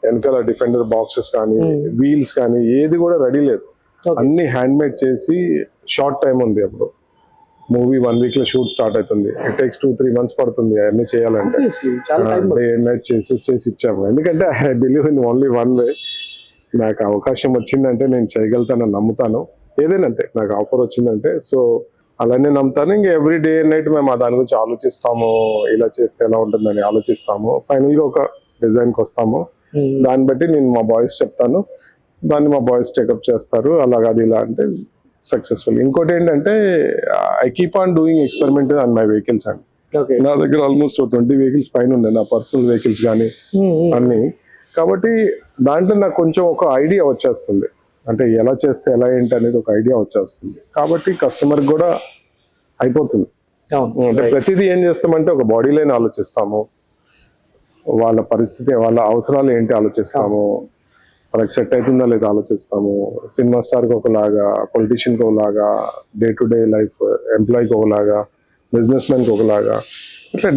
వెనకాల డిఫెండర్ బాక్సెస్ కానీ, వీల్స్ కానీ ఏది కూడా రెడీ లేదు. అన్ని హ్యాండ్ మేడ్ చేసి, షార్ట్ టైం ఉంది అప్పుడు, మూవీ 1 వీక్ లో షూట్ స్టార్ట్ అవుతుంది, ఇట్ టేక్స్ 2-3 months పడుతుంది అవన్నీ చేయాలంటే. డే అండ్ నైట్ చేసి ఇచ్చాము. ఎందుకంటే I believe in only one way, నాకు అవకాశం వచ్చిందంటే నేను చేయగలుగుతానని నమ్ముతాను. ఏదైనా అంతే, నాకు ఆఫర్ వచ్చిందంటే సో అలానే నమ్ముతాను. ఇంకా ఎవ్రీ డే అండ్ నైట్ మేము దాని గురించి ఆలోచిస్తాము, ఇలా చేస్తే ఎలా ఉంటుందని ఆలోచిస్తాము. ఫైనల్ గా ఒక డిజైన్ కి వస్తాము, దాన్ని బట్టి నేను మా బాయ్స్ చెప్తాను, దాన్ని మా బాయ్స్ టేకప్ చేస్తారు. అలాగా అది ఇలా అంటే సక్సెస్ఫుల్. ఇంకోటి ఏంటంటే, I keep on doing experiment on my vehicles అండి. నా దగ్గర ఆల్మోస్ట్ 20 వెహికల్స్ పైన ఉన్నాయి, నా పర్సనల్ వెహికల్స్ కానీ అన్ని. కాబట్టి దాంట్లో నాకు కొంచెం ఒక ఐడియా వచ్చేస్తుంది, అంటే ఎలా చేస్తే ఎలా ఏంటి అనేది ఒక ఐడియా వచ్చేస్తుంది. కాబట్టి కస్టమర్ కూడా అయిపోతుంది. అంటే ప్రతిదీ ఏం చేస్తామంటే, ఒక బాడీ లైన్ ఆలోచిస్తాము, వాళ్ళ పరిస్థితి, వాళ్ళ అవసరాలు ఏంటి ఆలోచిస్తాము, వాళ్ళకి సెట్ అవుతుందా లేదా ఆలోచిస్తాము. సినిమా స్టార్కి ఒకలాగా, పొలిటీషియన్కి ఒకలాగా, డే టు డే లైఫ్ ఎంప్లాయీకి ఒకలాగా, బిజినెస్ మ్యాన్కి ఒకలాగా, ఇట్లా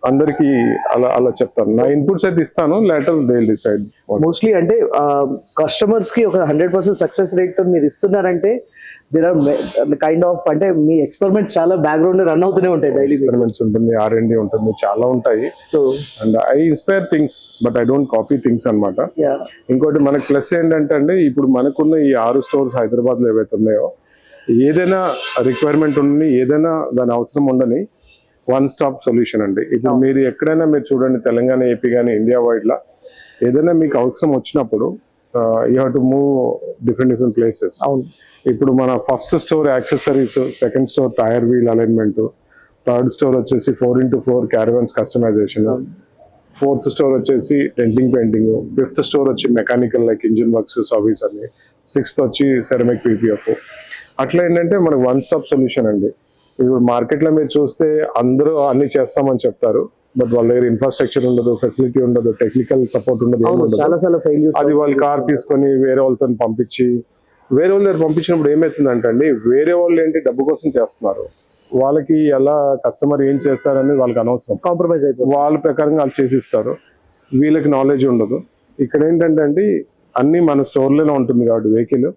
అందరికి అలా చెప్తాను. నా ఇన్పుట్స్ అయితే ఇస్తాను, later they will decide. Mostly అంటే కస్టమర్స్ కి ఒక 100% సక్సెస్ రేట్ మీరు ఇస్తున్నారంటే, దేర్ ఆర్ కైండ్ ఆఫ్ అంటే మీ ఎక్స్పెరిమెంట్స్ చాలా బ్యాక్గ్రౌండ్ రన్ అవుతూనే ఉంటాయి. డైలీ ఎక్స్పెరిమెంట్స్ ఉంటుంది, R&D ఉంటుంది, చాలా ఉంటాయి. So and I inspire things but I don't copy things అనమాట. ఇంకోటి మనకి ప్లస్ ఏంటంటే అండి, ఇప్పుడు మనకున్న ఈ 6 స్టోర్స్ హైదరాబాద్ లో ఏవైతే ఉన్నాయో, ఏదైనా రిక్వైర్మెంట్ ఉండి, ఏదైనా దాని అవసరం ఉండని వన్ స్టాప్ సొల్యూషన్ అండి. ఇప్పుడు మీరు ఎక్కడైనా మీరు చూడండి, తెలంగాణ, ఏపీ కానీ ఇండియా వైడ్ లా ఏదైనా మీకు అవసరం వచ్చినప్పుడు you have to move different places. ఇప్పుడు మన first store accessories, second store tyre wheel alignment, third store వచ్చేసి 4x4 caravans customization, fourth store వచ్చేసి డెంటింగ్ పెయింటింగ్, ఫిఫ్త్ స్టోర్ వచ్చి mechanical like engine works service అని, సిక్స్త్ వచ్చి సెరమిక్ PPF. అట్లా ఏంటంటే మనకు వన్ స్టాప్ సొల్యూషన్ అండి. ఇప్పుడు మార్కెట్లో మీరు చూస్తే అందరూ అన్ని చేస్తామని చెప్తారు, బట్ వాళ్ళ దగ్గర ఇన్ఫ్రాస్ట్రక్చర్ ఉండదు, ఫెసిలిటీ ఉండదు, టెక్నికల్ సపోర్ట్ ఉండదు. అది వాళ్ళు కార్ తీసుకొని వేరే వాళ్ళతో పంపించి, వేరే వాళ్ళ దగ్గర పంపించినప్పుడు ఏమవుతుందంటే అండి, వేరే వాళ్ళు ఏంటి డబ్బు కోసం చేస్తున్నారు, వాళ్ళకి ఎలా కస్టమర్ ఏం చేస్తారని వాళ్ళకి అనవసరం, కాంప్రమైజ్ అయిపోతుంది. వాళ్ళ ప్రకారంగా వాళ్ళు చేసిస్తారు. వీళ్ళకి నాలెడ్జ్ ఉండదు. ఇక్కడ ఏంటంటే అండి అన్ని మన స్టోర్లోనే ఉంటుంది కాబట్టి వెహికల్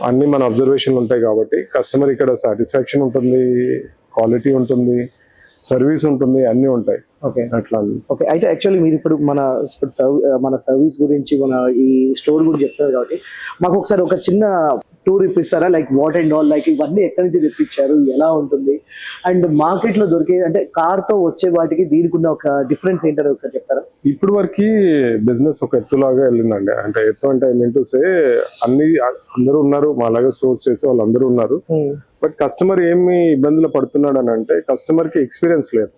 అన్ని మన అబ్జర్వేషన్ ఉంటాయి కాబట్టి కస్టమర్ ఇక్కడ సాటిస్ఫాక్షన్ ఉంటుంది, క్వాలిటీ ఉంటుంది, సర్వీస్ ఉంటుంది, అన్నీ ఉంటాయి. ఓకే అట్లా ఓకే. అయితే యాక్చువల్లీ మీరు ఇప్పుడు మన సర్వీస్ గురించి మన ఈ స్టోర్ గురించి చెప్తారు కాబట్టి మాకు ఒకసారి ఒక చిన్న టూర్ ఇప్పిస్తారా? Like what and all, like ఇవన్నీ ఎక్కడి నుంచి తెప్పించారు, ఎలా ఉంటుంది, అండ్ మార్కెట్లో దొరికే అంటే కార్తో వచ్చే వాటికి దీనికి ఉన్న ఒక డిఫరెన్స్ ఏంటో ఒకసారి చెప్తారా? ఇప్పుడు వరకు బిజినెస్ ఒక ఎత్తులాగా వెళ్ళిందండి. అంటే ఎత్తు అంటే ఏంటంటే అన్ని అందరూ ఉన్నారు, మా లాగా స్టోర్స్ చేసే వాళ్ళు అందరూ ఉన్నారు. బట్ కస్టమర్ ఏమి ఇబ్బందులు పడుతున్నాడు అని అంటే కస్టమర్ కి ఎక్స్పీరియన్స్ లేదు.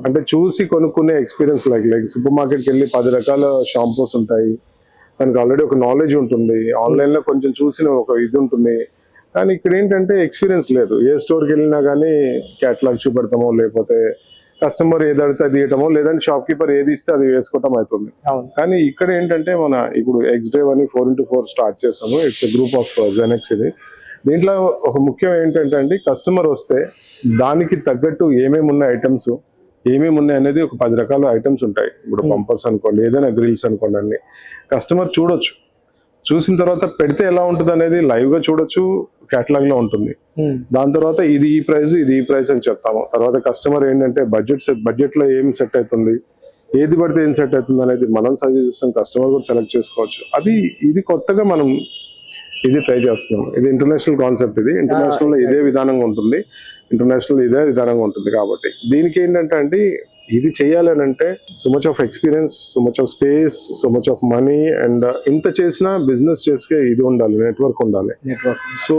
అంటే చూసి కొనుక్కునే ఎక్స్పీరియన్స్ లైక్ సూపర్ మార్కెట్కి వెళ్ళి 10 రకాల షాంపూస్ ఉంటాయి, దానికి ఆల్రెడీ ఒక నాలెడ్జ్ ఉంటుంది, ఆన్లైన్ లో కొంచెం చూసిన ఒక ఇది ఉంటుంది. కానీ ఇక్కడ ఏంటంటే ఎక్స్పీరియన్స్ లేదు. ఏ స్టోర్కి వెళ్ళినా కానీ క్యాటలాగ్ చూపెడతామో లేకపోతే కస్టమర్ ఏది అడితే అది ఇవ్వటమో లేదంటే షాప్ కీపర్ ఏది ఇస్తే అది వేసుకోవటం అవుతుంది. కానీ ఇక్కడ ఏంటంటే మన ఇప్పుడు ఎక్స్డే అని 4x4 స్టార్ట్ చేసాము. It's group of Genex. ఇది దీంట్లో ఒక ముఖ్యం ఏంటంటే అండి కస్టమర్ వస్తే దానికి తగ్గట్టు ఏమేమి ఉన్నాయి ఐటమ్స్, ఏమేమి ఉన్నాయి అనేది ఒక 10 రకాల ఐటమ్స్ ఉంటాయి. ఇప్పుడు పంపర్స్ అనుకోండి, ఏదైనా గ్రిల్స్ అనుకోండి, అన్ని కస్టమర్ చూడొచ్చు. చూసిన తర్వాత పెడితే ఎలా ఉంటుంది అనేది లైవ్ గా చూడొచ్చు, కేటలాగ్ లో ఉంటుంది. దాని తర్వాత ఇది ఈ ప్రైస్, ఇది ఈ ప్రైస్ అని చెప్తాము. తర్వాత కస్టమర్ ఏంటంటే బడ్జెట్ లో ఏం సెట్ అవుతుంది, ఏది పడితే ఏం సెట్ అవుతుంది అనేది మనం సజెస్ట్ చేస్తాం, కస్టమర్ కూడా సెలెక్ట్ చేసుకోవచ్చు. ఇది కొత్తగా మనం ఇది ట్రై చేస్తున్నాం. ఇది ఇంటర్నేషనల్ కాన్సెప్ట్. ఇది ఇంటర్నేషనల్ లో ఇదే విధానంగా ఉంటుంది, కాబట్టి దీనికి ఏంటంటే అండి ఇది చేయాలని అంటే so much of experience, so much of space, so much of money, and ఇంత చేసినా బిజినెస్ చేసే ఇది ఉండాలి, నెట్వర్క్ ఉండాలి. So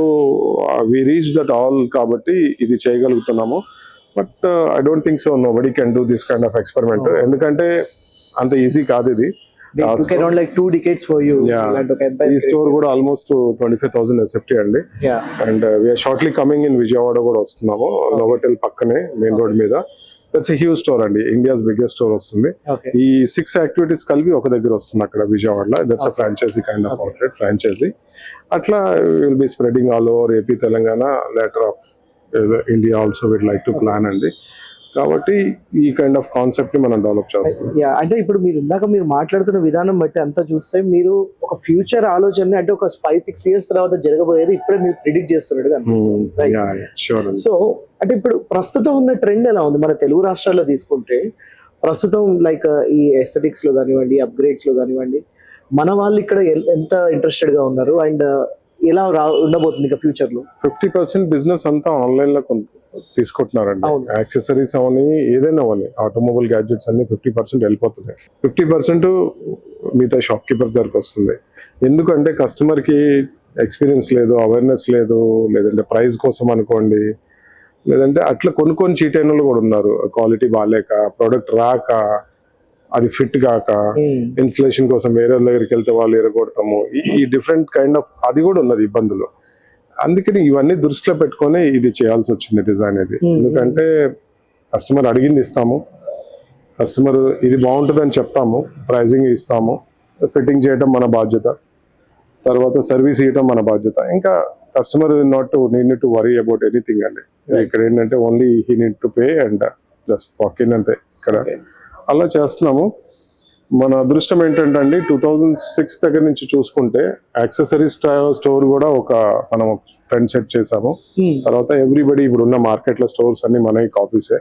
we reach that all కాబట్టి ఇది చేయగలుగుతున్నాము. But I don't think so nobody can do this kind of experiment. ఎందుకంటే అంత ఈజీ కాదు ఇది. around like 2 decades for you. ఈ స్టోర్ కూడా ఆల్మోస్ట్ 25,000 SFT అండి. And we're shortly coming in Vijayawada కూడా వస్తున్నాము, నోవోటెల్ పక్కనే మెయిన్ రోడ్ మీద. దట్స్ ఎ హ్యూజ్ స్టోర్ అండి, ఇండియాస్ బిగ్గెస్ట్ స్టోర్ వస్తుంది. ఈ 6 యాక్టివిటీస్ కలిపి ఒక దగ్గర వస్తుంది అక్కడ విజయవాడలో. That's a franchise kind of outlet, franchise. అట్లా will be spreading all over AP, Telangana, later of India also would like to plan అండి. కాబట్టి ఈ కైండ్ ఆఫ్ కాన్సెప్ట్ ని మనం డెవలప్ చేస్తాం. అంటే ఇప్పుడు మీరు మాట్లాడుతున్న విధానం బట్టి అంతా చూస్తే మీరు ఒక ఫ్యూచర్ ఆలోచన అంటే ఒక 5-6 years తర్వాత జరగబోయేది ఇప్పుడే మీరు ప్రిడిక్ట్ చేస్తున్నట్టుగా అనిపిస్తుంది. సో అంటే ఇప్పుడు ప్రస్తుతం ఉన్న ట్రెండ్ ఎలా ఉంది మన తెలుగు రాష్ట్రాల్లో తీసుకుంటే? ప్రస్తుతం లైక్ ఈ ఎస్థెటిక్స్ లో కానివ్వండి, అప్గ్రేడ్స్ లో కానివ్వండి, మన వాళ్ళు ఇక్కడ ఎంత ఇంట్రెస్టెడ్ గా ఉన్నారు అండ్ ఎలా ఉండబోతుంది ఇక ఫ్యూచర్ లో? 50% బిజినెస్ అంతా ఆన్లైన్ లో తీసుకుంటున్నారండి. యాక్సెసరీస్ అవని, ఏదైనా అవని, ఆటోమొబైల్ గ్యాడ్జెట్స్ అన్ని 50% వెళ్ళిపోతున్నాయి. 50% మిగతా షాప్ కీపర్ దగ్గరకు వస్తుంది. ఎందుకంటే కస్టమర్ కి ఎక్స్పీరియన్స్ లేదు, అవేర్నెస్ లేదు, లేదంటే ప్రైస్ కోసం అనుకోండి, లేదంటే అట్లా కొన్ని చీట్ అయిన వాళ్ళు కూడా ఉన్నారు. క్వాలిటీ బాగాలేక, ప్రోడక్ట్ రాక, అది ఫిట్ కాక, ఇన్స్టలేషన్ కోసం వేరే దగ్గరికి వెళ్తే వాళ్ళు ఎరగొడతాము, ఈ డిఫరెంట్ కైండ్ ఆఫ్ అది కూడా ఉన్నది ఇబ్బందులు. అందుకని ఇవన్నీ దృష్టిలో పెట్టుకొని ఇది చేయాల్సి వచ్చింది డిజైన్ ఇది. ఎందుకంటే కస్టమర్ అడిగింది ఇస్తాము, కస్టమర్ ఇది బాగుంటుందని చెప్తాము, ప్రైజింగ్ ఇస్తాము, ఫిట్టింగ్ చేయడం మన బాధ్యత, తర్వాత సర్వీస్ ఇవ్వడం మన బాధ్యత. ఇంకా customer need to worry about anything అండి. ఇక్కడ ఏంటంటే only he need to pay and just walk in అంతే. ఇక్కడ అలా చేస్తున్నాము. మన అదృష్టం ఏంటంటే అండి 2006 దగ్గర నుంచి చూసుకుంటే యాక్సెసరీస్ స్టోర్ కూడా ఒక మనం ట్రెండ్ సెట్ చేసాము. తర్వాత ఎవ్రీబడి ఇప్పుడు ఉన్న మార్కెట్ లో స్టోర్స్ అన్ని మన కాపీసే.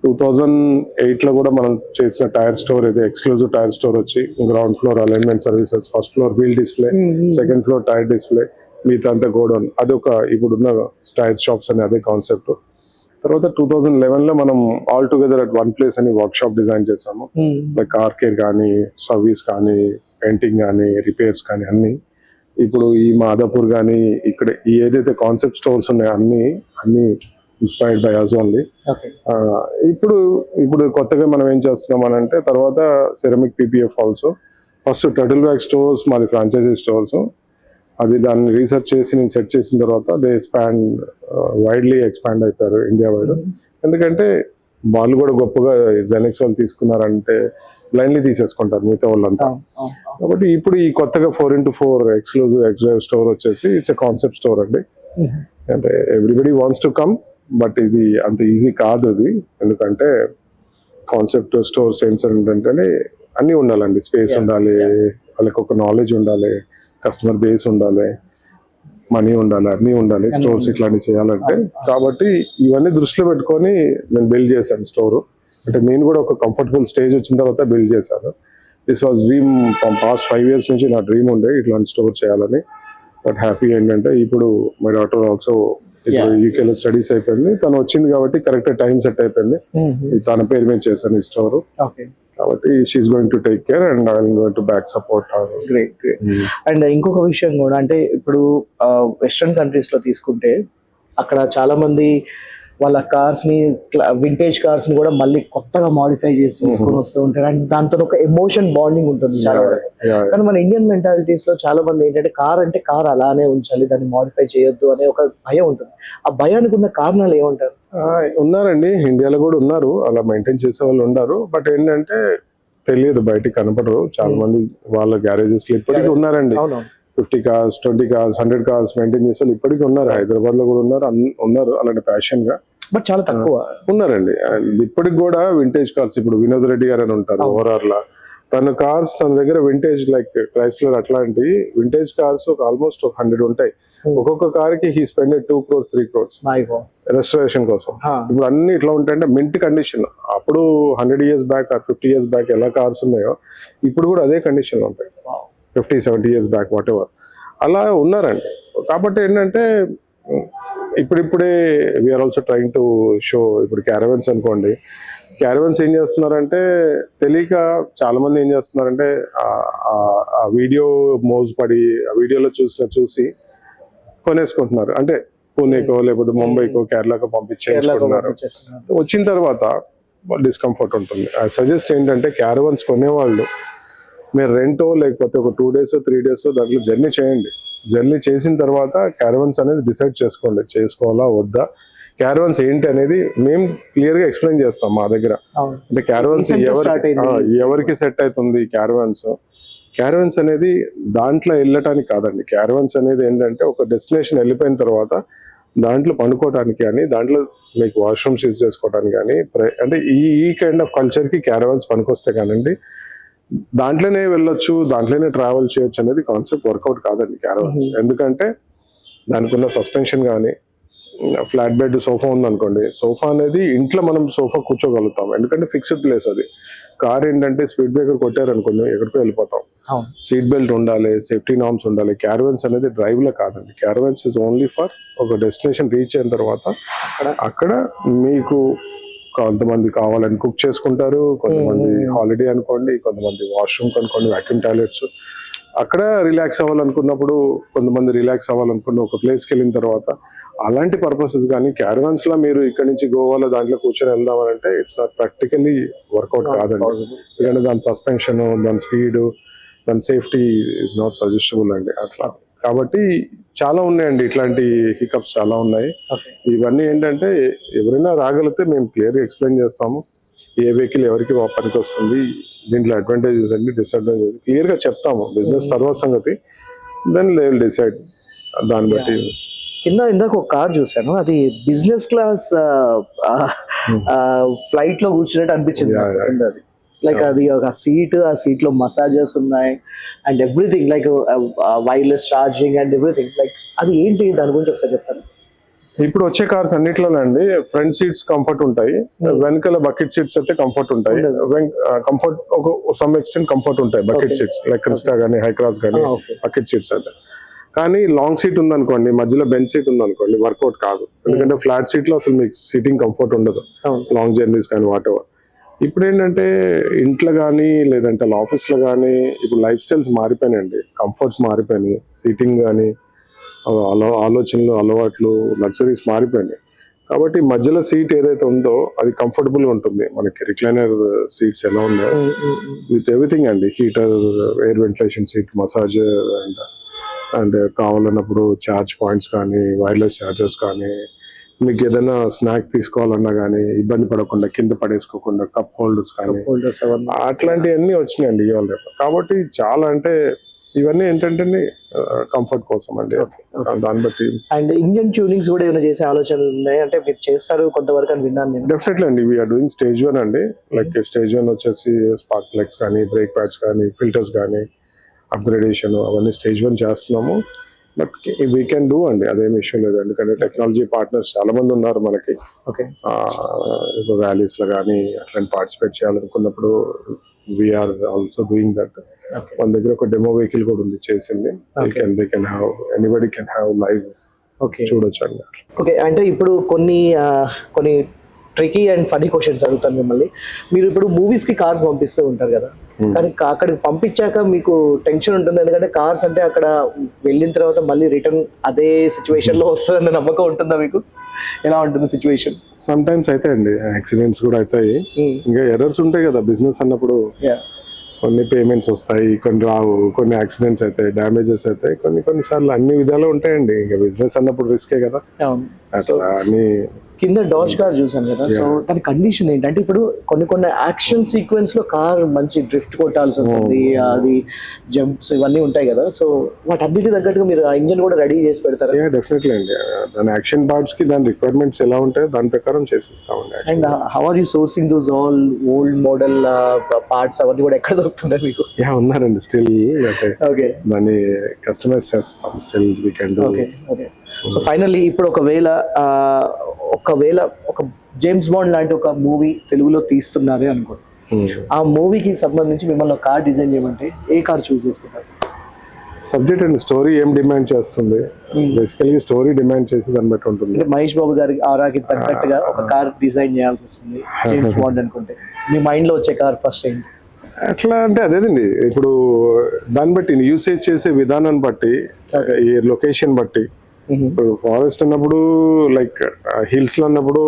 2008 లో కూడా మనం చేసిన టైర్ స్టోర్ ఇది ఎక్స్క్లూజివ్ టైర్ స్టోర్ వచ్చి ground floor alignment services, first floor wheel display, second floor tyre display, మిగతా అంతా గోడౌన్. అదొక ఇప్పుడున్న టైర్ షాప్స్ అని అదే కాన్సెప్ట్. తర్వాత 2011 లో మనం all together at one place అని వర్క్ షాప్ డిజైన్ చేసాము. లైక్ కార్ కేర్ కానీ, సర్వీస్ కానీ, పెయింటింగ్ కానీ, రిపేర్స్ కానీ అన్ని. ఇప్పుడు ఈ మాదాపూర్ కానీ ఇక్కడ ఏదైతే కాన్సెప్ట్ స్టోర్స్ ఉన్నాయో అన్ని ఇన్స్పైర్డ్ బై అస్ ఓన్లీ. ఇప్పుడు కొత్తగా మనం ఏం చేస్తున్నాం అని అంటే తర్వాత ceramic PPF also. First turtle bag stores మాది ఫ్రాంచైజీ స్టోర్స్. అది దాన్ని రీసెర్చ్ చేసి నేను సెట్ చేసిన తర్వాత దే వైడ్లీ ఎక్స్పాండ్ అవుతారు ఇండియా వైడ్. ఎందుకంటే వాళ్ళు కూడా గొప్పగా జెనెక్స్ వాళ్ళు తీసుకున్నారంటే బ్లైండ్లీ తీసేసుకుంటారు మిగతా వాళ్ళంతా. కాబట్టి ఇప్పుడు ఈ కొత్తగా 4x4 ఎక్స్క్లూజివ్ ఎక్స్క్లూజివ్ స్టోర్ వచ్చేసి ఇట్స్ ఎ కాన్సెప్ట్ స్టోర్ అండి. అంటే everybody wants to come but ఇది అంత ఈజీ కాదు ఇది, ఎందుకంటే కాన్సెప్ట్ స్టోర్ సెన్సర్ ఏంటంటే అన్నీ ఉండాలండి. స్పేస్ ఉండాలి, వాళ్ళకి ఒక నాలెడ్జ్ ఉండాలి, కస్టమర్ బేస్ ఉండాలి, మనీ ఉండాలి, అన్నీ ఉండాలి స్టోర్స్ ఇట్లాంటివి చేయాలంటే. కాబట్టి ఇవన్నీ దృష్టిలో పెట్టుకొని నేను బిల్డ్ చేశాను స్టోర్. అంటే నేను కూడా ఒక కంఫర్టబుల్ స్టేజ్ వచ్చిన తర్వాత బిల్డ్ చేశాను. This was dream from past 5 years నుంచి నా డ్రీమ్ ఉండే ఇట్లాంటి స్టోర్ చేయాలని. బట్ హ్యాపీ ఏంటంటే ఇప్పుడు మై డాటర్ ఆల్సో ఇప్పుడు యూకేలో స్టడీస్ అయిపోయింది, తను వచ్చింది కాబట్టి కరెక్ట్ టైం సెట్ అయిపోయింది. తన పేరు మీద చేశాను ఈ స్టోర్. కాబట్టి she's going to take care and I will going to back support. Great. And ఇంకొక విషయం కూడా, అంటే ఇప్పుడు వెస్ట్రన్ కంట్రీస్ లో తీసుకుంటే అక్కడ చాలా మంది వాళ్ళ కార్స్ ని, వింటేజ్ కార్స్ ని కూడా మళ్ళీ కొత్తగా మాడిఫై చేసి తీసుకొని వస్తూ ఉంటారు. అండ్ దాంతో ఒక ఎమోషన్ బాండింగ్ ఉంటుంది చాలా వరకు. కానీ మన ఇండియన్ మెంటాలిటీస్ లో చాలా మంది ఏంటంటే కార్ అంటే కార్ అలానే ఉంచాలి, దాన్ని మాడిఫై చేయొద్దు అనే ఒక భయం ఉంటుంది. ఆ భయానికి ఉన్న కారణాలు ఏమంటారు? ఉన్నారండి, ఇండియాలో కూడా ఉన్నారు, అలా మెయింటైన్ చేసే వాళ్ళు ఉన్నారు. బట్ ఏంటంటే తెలియదు, బయటికి కనపడరు. చాలా మంది వాళ్ళ గ్యారేజెస్ లో ఇప్పటికీ ఉన్నారండి. 50 cars, 20 cars, 100 cars మెయింటైన్ చేసే వాళ్ళు ఇప్పటికీ ఉన్నారు. హైదరాబాద్ లో కూడా ఉన్నారు అలాంటి ప్యాషన్ గా. బట్ చాలా తక్కువ ఉన్నారండి. అండ్ ఇప్పటికి కూడా వింటేజ్ కార్స్, ఇప్పుడు వినోద్ రెడ్డి గారు అని ఉంటారు ఓవరాల్ లా, తన కార్స్ తన దగ్గర వింటేజ్ లైక్ క్రైస్లర్ అట్లాంటి వింటేజ్ కార్స్ ఒక ఆల్మోస్ట్ 100 ఉంటాయి. ఒక్కొక్క కార్ కి he spend 2 crores 3 crores restoration కోసం. ఇప్పుడు అన్ని ఇట్లా ఉంటాయంటే మింట్ కండిషన్. అప్పుడు 100 years బ్యాక్ 50 years బ్యాక్ ఎలా కార్స్ ఉన్నాయో ఇప్పుడు కూడా అదే కండిషన్ లో ఉంటాయి. 50-70 years బ్యాక్ వాట్ ఎవర్ అలా ఉన్నారండి. కాబట్టి ఏంటంటే ఇప్పుడిప్పుడే we're also trying to show. ఇప్పుడు క్యారవన్స్ అనుకోండి, క్యారవన్స్ ఏం చేస్తున్నారంటే తెలియక చాలా మంది ఏం చేస్తున్నారంటే ఆ వీడియో మోజ్ పడి ఆ వీడియోలో చూసి కొనేసుకుంటున్నారు. అంటే పూణేకో లేకపోతే ముంబైకో కేరళకో పంపించేసుకుంటున్నారు. వచ్చిన తర్వాత డిస్కంఫర్ట్ ఉంటుంది. ఐ సజెస్ట్ ఏంటంటే క్యారవన్స్ కొనేవాళ్ళు మీరు రెంటో లేకపోతే ఒక 2 days 3 days దాంట్లో జర్నీ చేయండి. జర్నీ చేసిన తర్వాత క్యారవన్స్ అనేది డిసైడ్ చేసుకోండి, చేసుకోవాలా వద్దా. క్యారవన్స్ ఏంటి అనేది మేము క్లియర్ గా ఎక్స్ప్లెయిన్ చేస్తాం మా దగ్గర. అంటే క్యారవన్స్ ఎవరికి సెట్ అవుతుంది. క్యారవన్స్ అనేది దాంట్లో వెళ్ళటానికి కాదండి. క్యారవన్స్ అనేది ఏంటంటే ఒక డెస్టినేషన్ వెళ్ళిపోయిన తర్వాత దాంట్లో పండుకోవడానికి కానీ, దాంట్లో మీకు వాష్రూమ్స్ యూజ్ చేసుకోవడానికి కానీ, అంటే ఈ కైండ్ ఆఫ్ కల్చర్ కి క్యారవన్స్ పనికొస్తే కానండి దాంట్లోనే వెళ్ళొచ్చు, దాంట్లోనే ట్రావెల్ చేయొచ్చు అనేది కాన్సెప్ట్ వర్కౌట్ కాదండి క్యారవన్స్. ఎందుకంటే దానికి ఉన్న సస్పెన్షన్ కానీ, ఫ్లాట్ బెడ్ సోఫా ఉందనుకోండి, సోఫా అనేది ఇంట్లో మనం సోఫా కూర్చోగలుగుతాం, ఎందుకంటే ఫిక్స్డ్ ప్లేస్ అది. కార్ ఏంటంటే స్పీడ్ బ్రేకర్ కొట్టారనుకోండి ఎక్కడికో వెళ్ళిపోతాం. సీట్ బెల్ట్ ఉండాలి, సేఫ్టీ నార్మ్స్ ఉండాలి. క్యారవన్స్ అనేది డ్రైవ్ లో కాదండి. క్యారవన్స్ ఇస్ ఓన్లీ ఫర్ ఒక డెస్టినేషన్ రీచ్ అయిన తర్వాత అక్కడ మీకు కొంతమంది కావాలని కుక్ చేసుకుంటారు, కొంతమంది హాలిడే అనుకోండి, కొంతమంది వాష్రూమ్ అనుకోండి, వ్యాక్యూమ్ టాయిలెట్స్. అక్కడ రిలాక్స్ అవ్వాలనుకున్నప్పుడు, కొంతమంది రిలాక్స్ అవ్వాలనుకున్న ఒక ప్లేస్కి వెళ్ళిన తర్వాత అలాంటి పర్పసెస్. కానీ క్యారవన్స్ లా మీరు ఇక్కడ నుంచి గోవాలో దాంట్లో కూర్చొని వెళ్దామనంటే ఇట్స్ నాట్ ప్రాక్టికలీ వర్కౌట్ కాదండి. ఎందుకంటే దాని సస్పెన్షన్, దాని స్పీడ్, దాని సేఫ్టీ ఇస్ నాట్ సజెస్టబుల్ అండి అట్లా. కాబట్టి చాలా ఉన్నాయండి ఇట్లాంటి హికప్స్ చాలా ఉన్నాయి. ఇవన్నీ ఏంటంటే ఎవరైనా రాగలిగితే మేము క్లియర్గా ఎక్స్ప్లెయిన్ చేస్తాము. ఏ వెహికల్ ఎవరికి పనికి వస్తుంది, దీంట్లో అడ్వాంటేజెస్ అండి, డిసడ్వాంటేజెస్ క్లియర్గా చెప్తాము. బిజినెస్ తర్వాత సంగతి, దెన్ దే విల్ డిసైడ్ దాన్ని బట్టి. ఇందాక ఒక కార్ చూసాను, అది బిజినెస్ క్లాస్ ఫ్లైట్ లో కూర్చున్నట్టు అనిపించింది. అది లైక్ అది ఒక ఆ సీట్ లో మసాజెస్ ఉన్నాయి and everything, like wireless charging and everything. Like అది ఏంటి, దాని గురించి ఒకసారి చెప్తాను. ఇప్పుడు వచ్చే కార్స్ అన్నిట్లో అండి ఫ్రంట్ సీట్స్ కంఫర్ట్ ఉంటాయి, వెనకాల బకెట్ సీట్స్ అయితే కంఫర్ట్ ఉంటాయి. కంఫర్ట్ ఒక సమ్ ఎక్స్టెంట్ కంఫర్ట్ ఉంటాయి బకెట్ సీట్స్, లైక్ క్రిస్టా కానీ హైక్రాస్ కానీ బకెట్ సీట్స్ అయితే. కానీ లాంగ్ సీట్ ఉందనుకోండి, మధ్యలో బెంచ్ సీట్ ఉందనుకోండి, వర్కౌట్ కాదు. ఎందుకంటే ఫ్లాట్ సీట్ లో అసలు మీకు సీటింగ్ కంఫర్ట్ ఉండదు, లాంగ్ జర్నీస్ కానీ వాట్ ఎవర్. ఇప్పుడు ఏంటంటే ఇంట్లో కానీ లేదంటే ఆఫీస్ లో కానీ ఇప్పుడు లైఫ్ స్టైల్స్ మారిపోయినాయండి, కంఫర్ట్స్ మారిపోయినాయి, సీటింగ్ కానీ ఆలోచనలు, అలవాట్లు, లగ్జరీస్ మారిపోయినాయి. కాబట్టి మధ్యలో సీట్ ఏదైతే ఉందో అది కంఫర్టబుల్ గా ఉంటుంది. మనకి రిక్లైనర్ సీట్స్ ఎలా ఉన్నాయో విత్ ఎవ్రీథింగ్ అండి, heater, air ventilation seat, massage and కావాలన్నప్పుడు ఛార్జ్ పాయింట్స్ కానీ, వైర్లెస్ ఛార్జర్స్ కానీ, మీకు ఏదైనా స్నాక్ తీసుకోవాలన్నా కానీ ఇబ్బంది పడకుండా కింద పడేసుకోకుండా కప్ హోల్డర్స్ కానీ అట్లాంటివన్నీ వచ్చినాయండి ఇవాళ రేపు. కాబట్టి చాలా అంటే ఇవన్నీ ఏంటంటే కంఫర్ట్ కోసం అండి. దాన్ని బట్టి అండ్ ఇంజన్ ట్యూనింగ్స్ కూడా ఏమైనా చేసే ఆలోచనలు ఉన్నాయి అంటే మీరు చేస్తారు కొంతవరకు అని విన్నాను నేను. డెఫినెట్లీ అండి, వీఆర్ డూయింగ్ స్టేజ్ 1 అండి. లైక్ స్టేజ్ 1 వచ్చేసి స్పార్క్ ప్లగ్స్ కానీ, బ్రేక్ ప్యాడ్స్ కానీ, ఫిల్టర్స్ కానీ, అప్గ్రేడేషన్ అవన్నీ స్టేజ్ 1 చేస్తున్నాము. బట్ వీ కెన్ డూ అండి, అదేం ఇష్యూ లేదు. ఎందుకంటే టెక్నాలజీ పార్ట్నర్స్ చాలా మంది ఉన్నారు మనకి. ఓకే, ఇప్పుడు ర్యాలీస్ లో కానీ అట్లాంటి పార్టిసిపేట్ చేయాలనుకున్నప్పుడు వీఆర్ ఆల్సో డూయింగ్ దట్. మన దగ్గర ఒక డెమో వెహికల్ కూడా ఉంది చేసింది. They can have, anybody can have live చూడొచ్చు అండి. ఓకే, అంటే ఇప్పుడు కొన్ని ట్రికీ అండ్ ఫనీ క్వశ్చన్స్ అడుగుతాను మిమ్మల్ని. మీరు ఇప్పుడు మూవీస్ కి కార్స్ పంపిస్తూ ఉంటారు కదా, కానీ అక్కడికి పంపించాక మీకు టెన్షన్ ఉంటుంది, ఎందుకంటే కార్స్ అంటే అక్కడ వెళ్ళిన తర్వాత మళ్ళీ రిటర్న్ అదే సిచ్యువేషన్ లో వస్తుందన్న నమ్మకం ఉంటుందా మీకు? ఎలా ఉంటుంది సిచ్యువేషన్? సమ్ టైమ్స్ అయితే అండి యాక్సిడెంట్స్ కూడా అవుతాయి, ఇంకా ఎర్రర్స్ ఉంటాయి కదా బిజినెస్ అన్నప్పుడు. కొన్ని పేమెంట్స్ వస్తాయి, కొన్ని రావు, కొన్ని యాక్సిడెంట్స్ అవుతాయి, డ్యామేజెస్ అవుతాయి, కొన్నిసార్లు అన్ని విధాలు ఉంటాయండి. ఇంకా బిజినెస్ అన్నప్పుడు రిస్కే కదా. అట్లా అన్ని కింద డాష్ కార్ చూసాను కదా, సో దాని కండిషన్ ఏంటంటే ఇప్పుడు కొన్ని యాక్షన్ సీక్వెన్స్ లో కార్ మంచి డ్రిఫ్ట్ కొట్టాల్సి ఉంటుంది, అది జంప్స్ ఇవన్నీ ఉంటాయి కదా, సో వాటన్నిటి తగ్గట్టుగా మీరు ఆ ఇంజన్ కూడా రెడీ చేసి పెడతారు? డెఫినెట్లీ అండి, దాని యాక్షన్ పార్ట్స్ కి దాని రిక్వైర్మెంట్స్ ఎలా ఉంటాయో దాని ప్రకారం చేసిస్తామండి. And how are you sourcing those all old model parts అవన్నీ కూడా ఎక్కడ దొరుకుతున్నాయి మీకు? ఉన్నారండి స్టిల్, అంటే దాన్ని కస్టమైజ్ చేస్తాం still we can do. Okay, so finally ఇప్పుడు ఒకవేళ ఒక జేమ్స్ బాండ్ లాంటి ఒక మూవీ తెలుగులో తీస్తున్నారు అనుకోండి, ఆ మూవీకి సంబంధించి మిమ్మల్ని ఒక కార్ డిజైన్ చేయమంటే ఏ కార్ చూస్ చేసుకుంటారు? సబ్జెక్ట్ అండి, స్టోరీ ఏం డిమాండ్ చేస్తుంది, బేసికల్లీ స్టోరీ డిమాండ్ చేసి దాన్ని బట్టి ఉంటుంది. మహేష్ బాబు గారి ఆరాకి తగ్గట్టుగా ఒక కార్ డిజైన్ చేయాల్సి వస్తుంది జేమ్స్ బాండ్ అనుకుంటే, మీ మైండ్ లో వచ్చే కార్ ఫస్ట్ ఏంటి? అట్లా అంటే అదేనండి, ఇప్పుడు దాన్ని బట్టి యూసేజ్ చేసే విధానాన్ని బట్టి, ఈ లొకేషన్ బట్టి. ఇప్పుడు ఫారెస్ట్ అన్నప్పుడు లైక్ హిల్స్ లో అన్నప్పుడు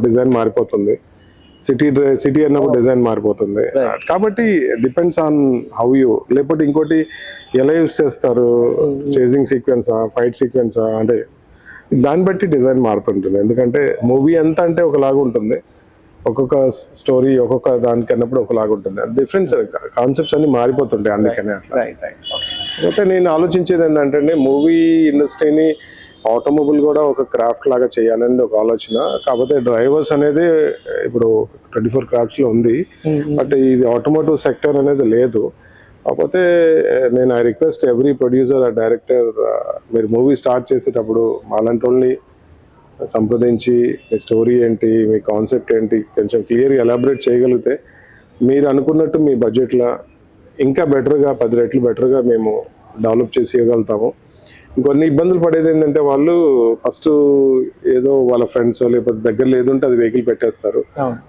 డిజైన్ మారిపోతుంది, సిటీ అన్నప్పుడు డిజైన్ మారిపోతుంది. కాబట్టి డిపెండ్స్ ఆన్ హౌ యూ, లేకపోతే ఇంకోటి ఎలా యూస్ చేస్తారు, చేసింగ్ సీక్వెన్సా, ఫైట్ సీక్వెన్సా, అంటే దాన్ని బట్టి డిజైన్ మారుతుంటుంది. ఎందుకంటే మూవీ ఎంత అంటే ఒకలాగా ఉంటుంది, ఒక్కొక్క స్టోరీ ఒక్కొక్క దానికి అన్నప్పుడు ఒకలాగా ఉంటుంది, డిఫరెంట్ కాన్సెప్ట్స్ అన్ని మారిపోతుంటాయి. అందుకనే అట్లా. అయితే నేను ఆలోచించేది ఏంటంటే మూవీ ఇండస్ట్రీని ఆటోమొబైల్ కూడా ఒక క్రాఫ్ట్ లాగా చేయాలని ఒక ఆలోచన. కాకపోతే డ్రైవర్స్ అనేది ఇప్పుడు 24 క్రాఫ్ట్స్ లో ఉంది, బట్ ఇది ఆటోమోటివ్ సెక్టర్ అనేది లేదు. కాకపోతే నేను I request every producer, director, మీరు మూవీ స్టార్ట్ చేసేటప్పుడు మాలాంటి వాళ్ళని సంప్రదించి మీ స్టోరీ ఏంటి, మీ కాన్సెప్ట్ ఏంటి కొంచెం క్లియర్గా ఎలాబరేట్ చేయగలిగితే మీరు అనుకున్నట్టు మీ బడ్జెట్లో ఇంకా బెటర్గా 10 రెట్లు బెటర్గా మేము డెవలప్ చేసి ఇవ్వగలుగుతాము. ఇంకొన్ని ఇబ్బందులు పడేది ఏంటంటే వాళ్ళు ఫస్ట్ ఏదో వాళ్ళ ఫ్రెండ్స్ లేకపోతే దగ్గర లేదుంటే అది వెహికల్ పెట్టేస్తారు,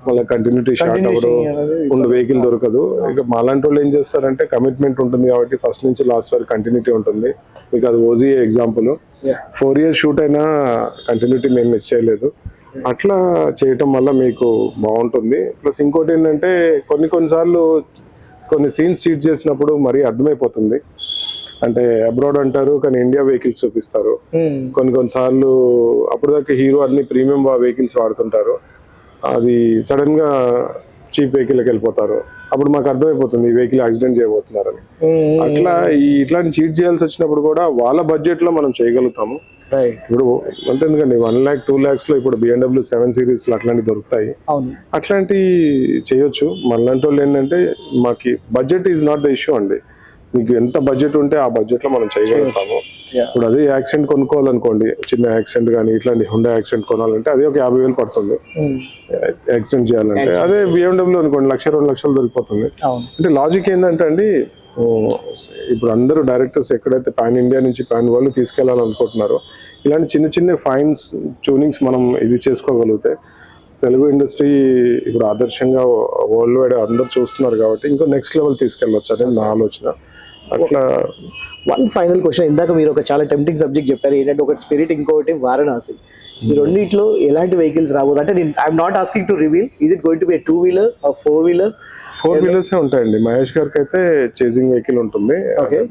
వాళ్ళ కంటిన్యూటీ షార్ట్ అవ్వడం, వెహికల్ దొరకదు. ఇక మాలాంటి వాళ్ళు ఏం చేస్తారంటే కమిట్మెంట్ ఉంటుంది కాబట్టి ఫస్ట్ నుంచి లాస్ట్ వరకు కంటిన్యూటీ ఉంటుంది. మీకు అది ఓజీ ఎగ్జాంపుల్, 4 years షూట్ అయినా కంటిన్యూటీ మేము మిస్ చేయలేదు. అట్లా చేయటం వల్ల మీకు బాగుంటుంది. ప్లస్ ఇంకోటి ఏంటంటే కొన్నిసార్లు కొన్ని సీన్స్ షూట్ చేసినప్పుడు మరీ అర్థమైపోతుంది, అంటే అబ్రాడ్ అంటారు కానీ ఇండియా వెహికల్స్ చూపిస్తారు. కొన్నిసార్లు అప్పుడు దాకా హీరో అన్ని ప్రీమియం వెహికల్స్ వాడుతుంటారు, అది సడన్ గా చీప్ వెహికల్కి వెళ్ళిపోతారు. అప్పుడు మాకు అర్థమైపోతుంది ఈ వెహికల్ యాక్సిడెంట్ చేయబోతున్నారని. అట్లా ఇట్లాంటి చీట్ చేయాల్సి వచ్చినప్పుడు కూడా వాళ్ళ బడ్జెట్ లో మనం చేయగలుగుతాము. ఇప్పుడు అంతే, ఎందుకండి 1 lakh 2 lakhs లో ఇప్పుడు BMW 7 Series అట్లాంటివి దొరుకుతాయి, అట్లాంటి చేయొచ్చు. మనలాంటి వాళ్ళు ఏంటంటే మాకు budget is not the issue అండి, మీకు ఎంత బడ్జెట్ ఉంటే ఆ బడ్జెట్ లో మనం చేయగలుగుతాము. ఇప్పుడు అదే యాక్సిడెంట్ కొనుక్కోవాలనుకోండి, చిన్న యాక్సిడెంట్ కానీ ఇట్లాంటి హుండా యాక్సిడెంట్ కొనాలంటే అదే ఒక 50,000 పడుతుంది యాక్సిడెంట్ చేయాలంటే. అదే BMW అనుకోండి 1 2 లక్షలు దొరికిపోతుంది. అంటే లాజిక్ ఏంటంటే అండి, ఇప్పుడు అందరూ డైరెక్టర్స్ ఎక్కడైతే పాన్ ఇండియా నుంచి పాన్ వరల్డ్ తీసుకెళ్లాలనుకుంటున్నారో ఇలాంటి చిన్న చిన్న ఫైన్స్ ట్యూనింగ్స్ మనం ఇది చేసుకోగలిగితే తెలుగు ఇండస్ట్రీ ఇప్పుడు ఆదర్శంగా వరల్డ్ వైడ్ అందరూ చూస్తున్నారు కాబట్టి ఇంకో నెక్స్ట్ లెవెల్ తీసుకెళ్ళొచ్చు అనేది నా ఆలోచన. అట్లా వన్ ఫైనల్ క్వశ్చన్, ఇందాక మీరు ఒక చాలా టెంప్టింగ్ సబ్జెక్ట్ చెప్పారు, ఏంటంటే ఒకటి స్పిరిట్, ఇంకొకటి వారణాసి. ఈ రెండిట్లో ఎలాంటి వెహికల్స్ రాబోదు అంటే I'm not asking to reveal, is it going to be 2-wheeler or 4-wheeler? 4-wheelers ఉంటాయండి. మహేష్ గారికి అయితే చేసింగ్ వెహికల్ ఉంటుంది,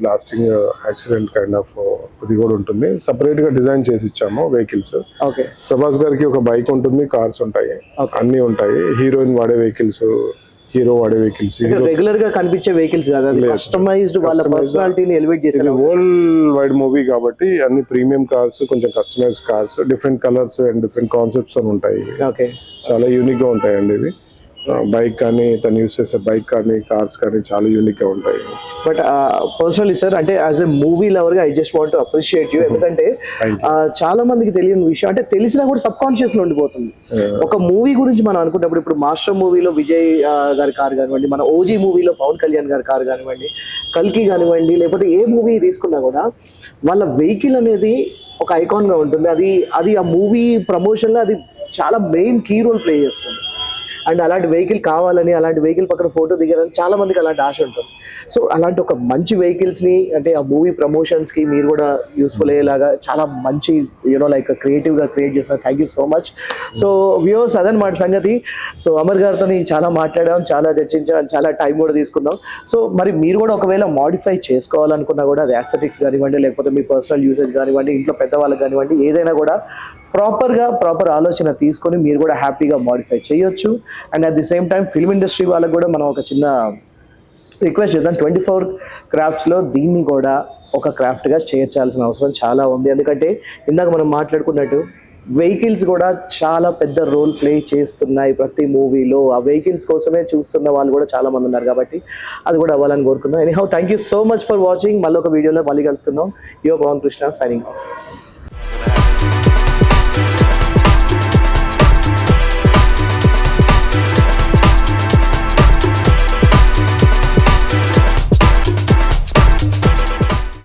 బ్లాస్టింగ్ యాక్సిడెంట్ కైండ్ ఆఫ్ ఇది కూడా ఉంటుంది, సపరేట్ గా డిజైన్ చేసి ఇచ్చాము వెహికల్స్. ప్రభాస్ గారికి ఒక బైక్ ఉంటుంది, కార్స్ ఉంటాయి, అన్ని ఉంటాయి. హీరోయిన్ వాడే వెహికల్స్, హీరో వాడే వెహికల్స్. రెగ్యులర్ గా కనిపించే వెహికల్స్ కాదు, కస్టమైజ్డ్ వాళ్ళ పర్సనాలిటీని ఎలివేట్ చేసే వరల్డ్ వైడ్ మూవీ కాబట్టి అన్ని ప్రీమియం కార్స్, కొంచెం customized cars, different colours and different concepts అని ఉంటాయి. ఓకే, చాలా యూనిక్ గా ఉంటాయండి ఇవి. బైక్ కానీ తను యూస్ చేసే బైక్ కానీ కార్స్ కానీ చాలా యూనిక్ గా ఉంటాయి. బట్ పర్సనలీ సార్, అంటే యాజ్ ఎ మూవీ లవర్ గా I just want to appreciate you. ఎందుకంటే చాలా మందికి తెలియని విషయం, అంటే తెలిసినా కూడా సబ్ కాన్షియస్ లో ఉండిపోతుంది. ఒక మూవీ గురించి మనం అనుకున్నప్పుడు, ఇప్పుడు మాస్టర్ మూవీలో విజయ్ గారి కార్ కానివ్వండి, మన ఓజీ మూవీలో పవన్ కళ్యాణ్ గారి కార్ కానివ్వండి, కల్కి కానివ్వండి, లేకపోతే ఏ మూవీ తీసుకున్నా కూడా వాళ్ళ వెహికల్ అనేది ఒక ఐకాన్ గా ఉంటుంది. అది ఆ మూవీ ప్రమోషన్ లో అది చాలా మెయిన్ కీ రోల్ ప్లే చేస్తుంది. అండ్ అలాంటి వెహికల్ కావాలని, అలాంటి వెహికల్ పక్కన ఫోటో దిగాలని చాలా మందికి అలాంటి ఆశ ఉంటుంది. సో అలాంటి ఒక మంచి వెహికల్స్ని, అంటే ఆ మూవీ ప్రమోషన్స్కి మీరు కూడా యూస్ఫుల్ అయ్యేలాగా చాలా మంచి లైక్ క్రియేటివ్గా క్రియేట్ చేస్తున్నారు. Thank you so much. So viewers, అదనమాట సంగతి. సో అమర్ గారితో చాలా మాట్లాడాం, చాలా చర్చించాం, చాలా టైం కూడా తీసుకున్నాం. సో మరి మీరు కూడా ఒకవేళ మాడిఫై చేసుకోవాలనుకున్నా కూడా, అది యాస్థెటిక్స్ కానివ్వండి, లేకపోతే మీ పర్సనల్ యూసేజ్ కానివ్వండి, ఇంట్లో పెద్దవాళ్ళకి కానివ్వండి, ఏదైనా కూడా ప్రాపర్ ఆలోచన తీసుకొని మీరు కూడా హ్యాపీగా మాడిఫై చేయొచ్చు. And at the same time film industry వాళ్ళకి కూడా మనం ఒక చిన్న రిక్వెస్ట్ చేద్దాం, 24 క్రాఫ్ట్స్లో దీన్ని కూడా ఒక క్రాఫ్ట్గా చేర్చాల్సిన అవసరం చాలా ఉంది. ఎందుకంటే ఇందాక మనం మాట్లాడుకున్నట్టు వెహికల్స్ కూడా చాలా పెద్ద రోల్ ప్లే చేస్తున్నాయి ప్రతి మూవీలో. ఆ వెహికల్స్ కోసమే చూస్తున్న వాళ్ళు కూడా చాలా మంది ఉన్నారు, కాబట్టి అది కూడా అవ్వాలని కోరుకున్నాం. Anyhow, thank you so much for watching. మళ్ళీ ఒక వీడియోలో మళ్ళీ కలుసుకుందాం. Your Pavan Krishna signing of.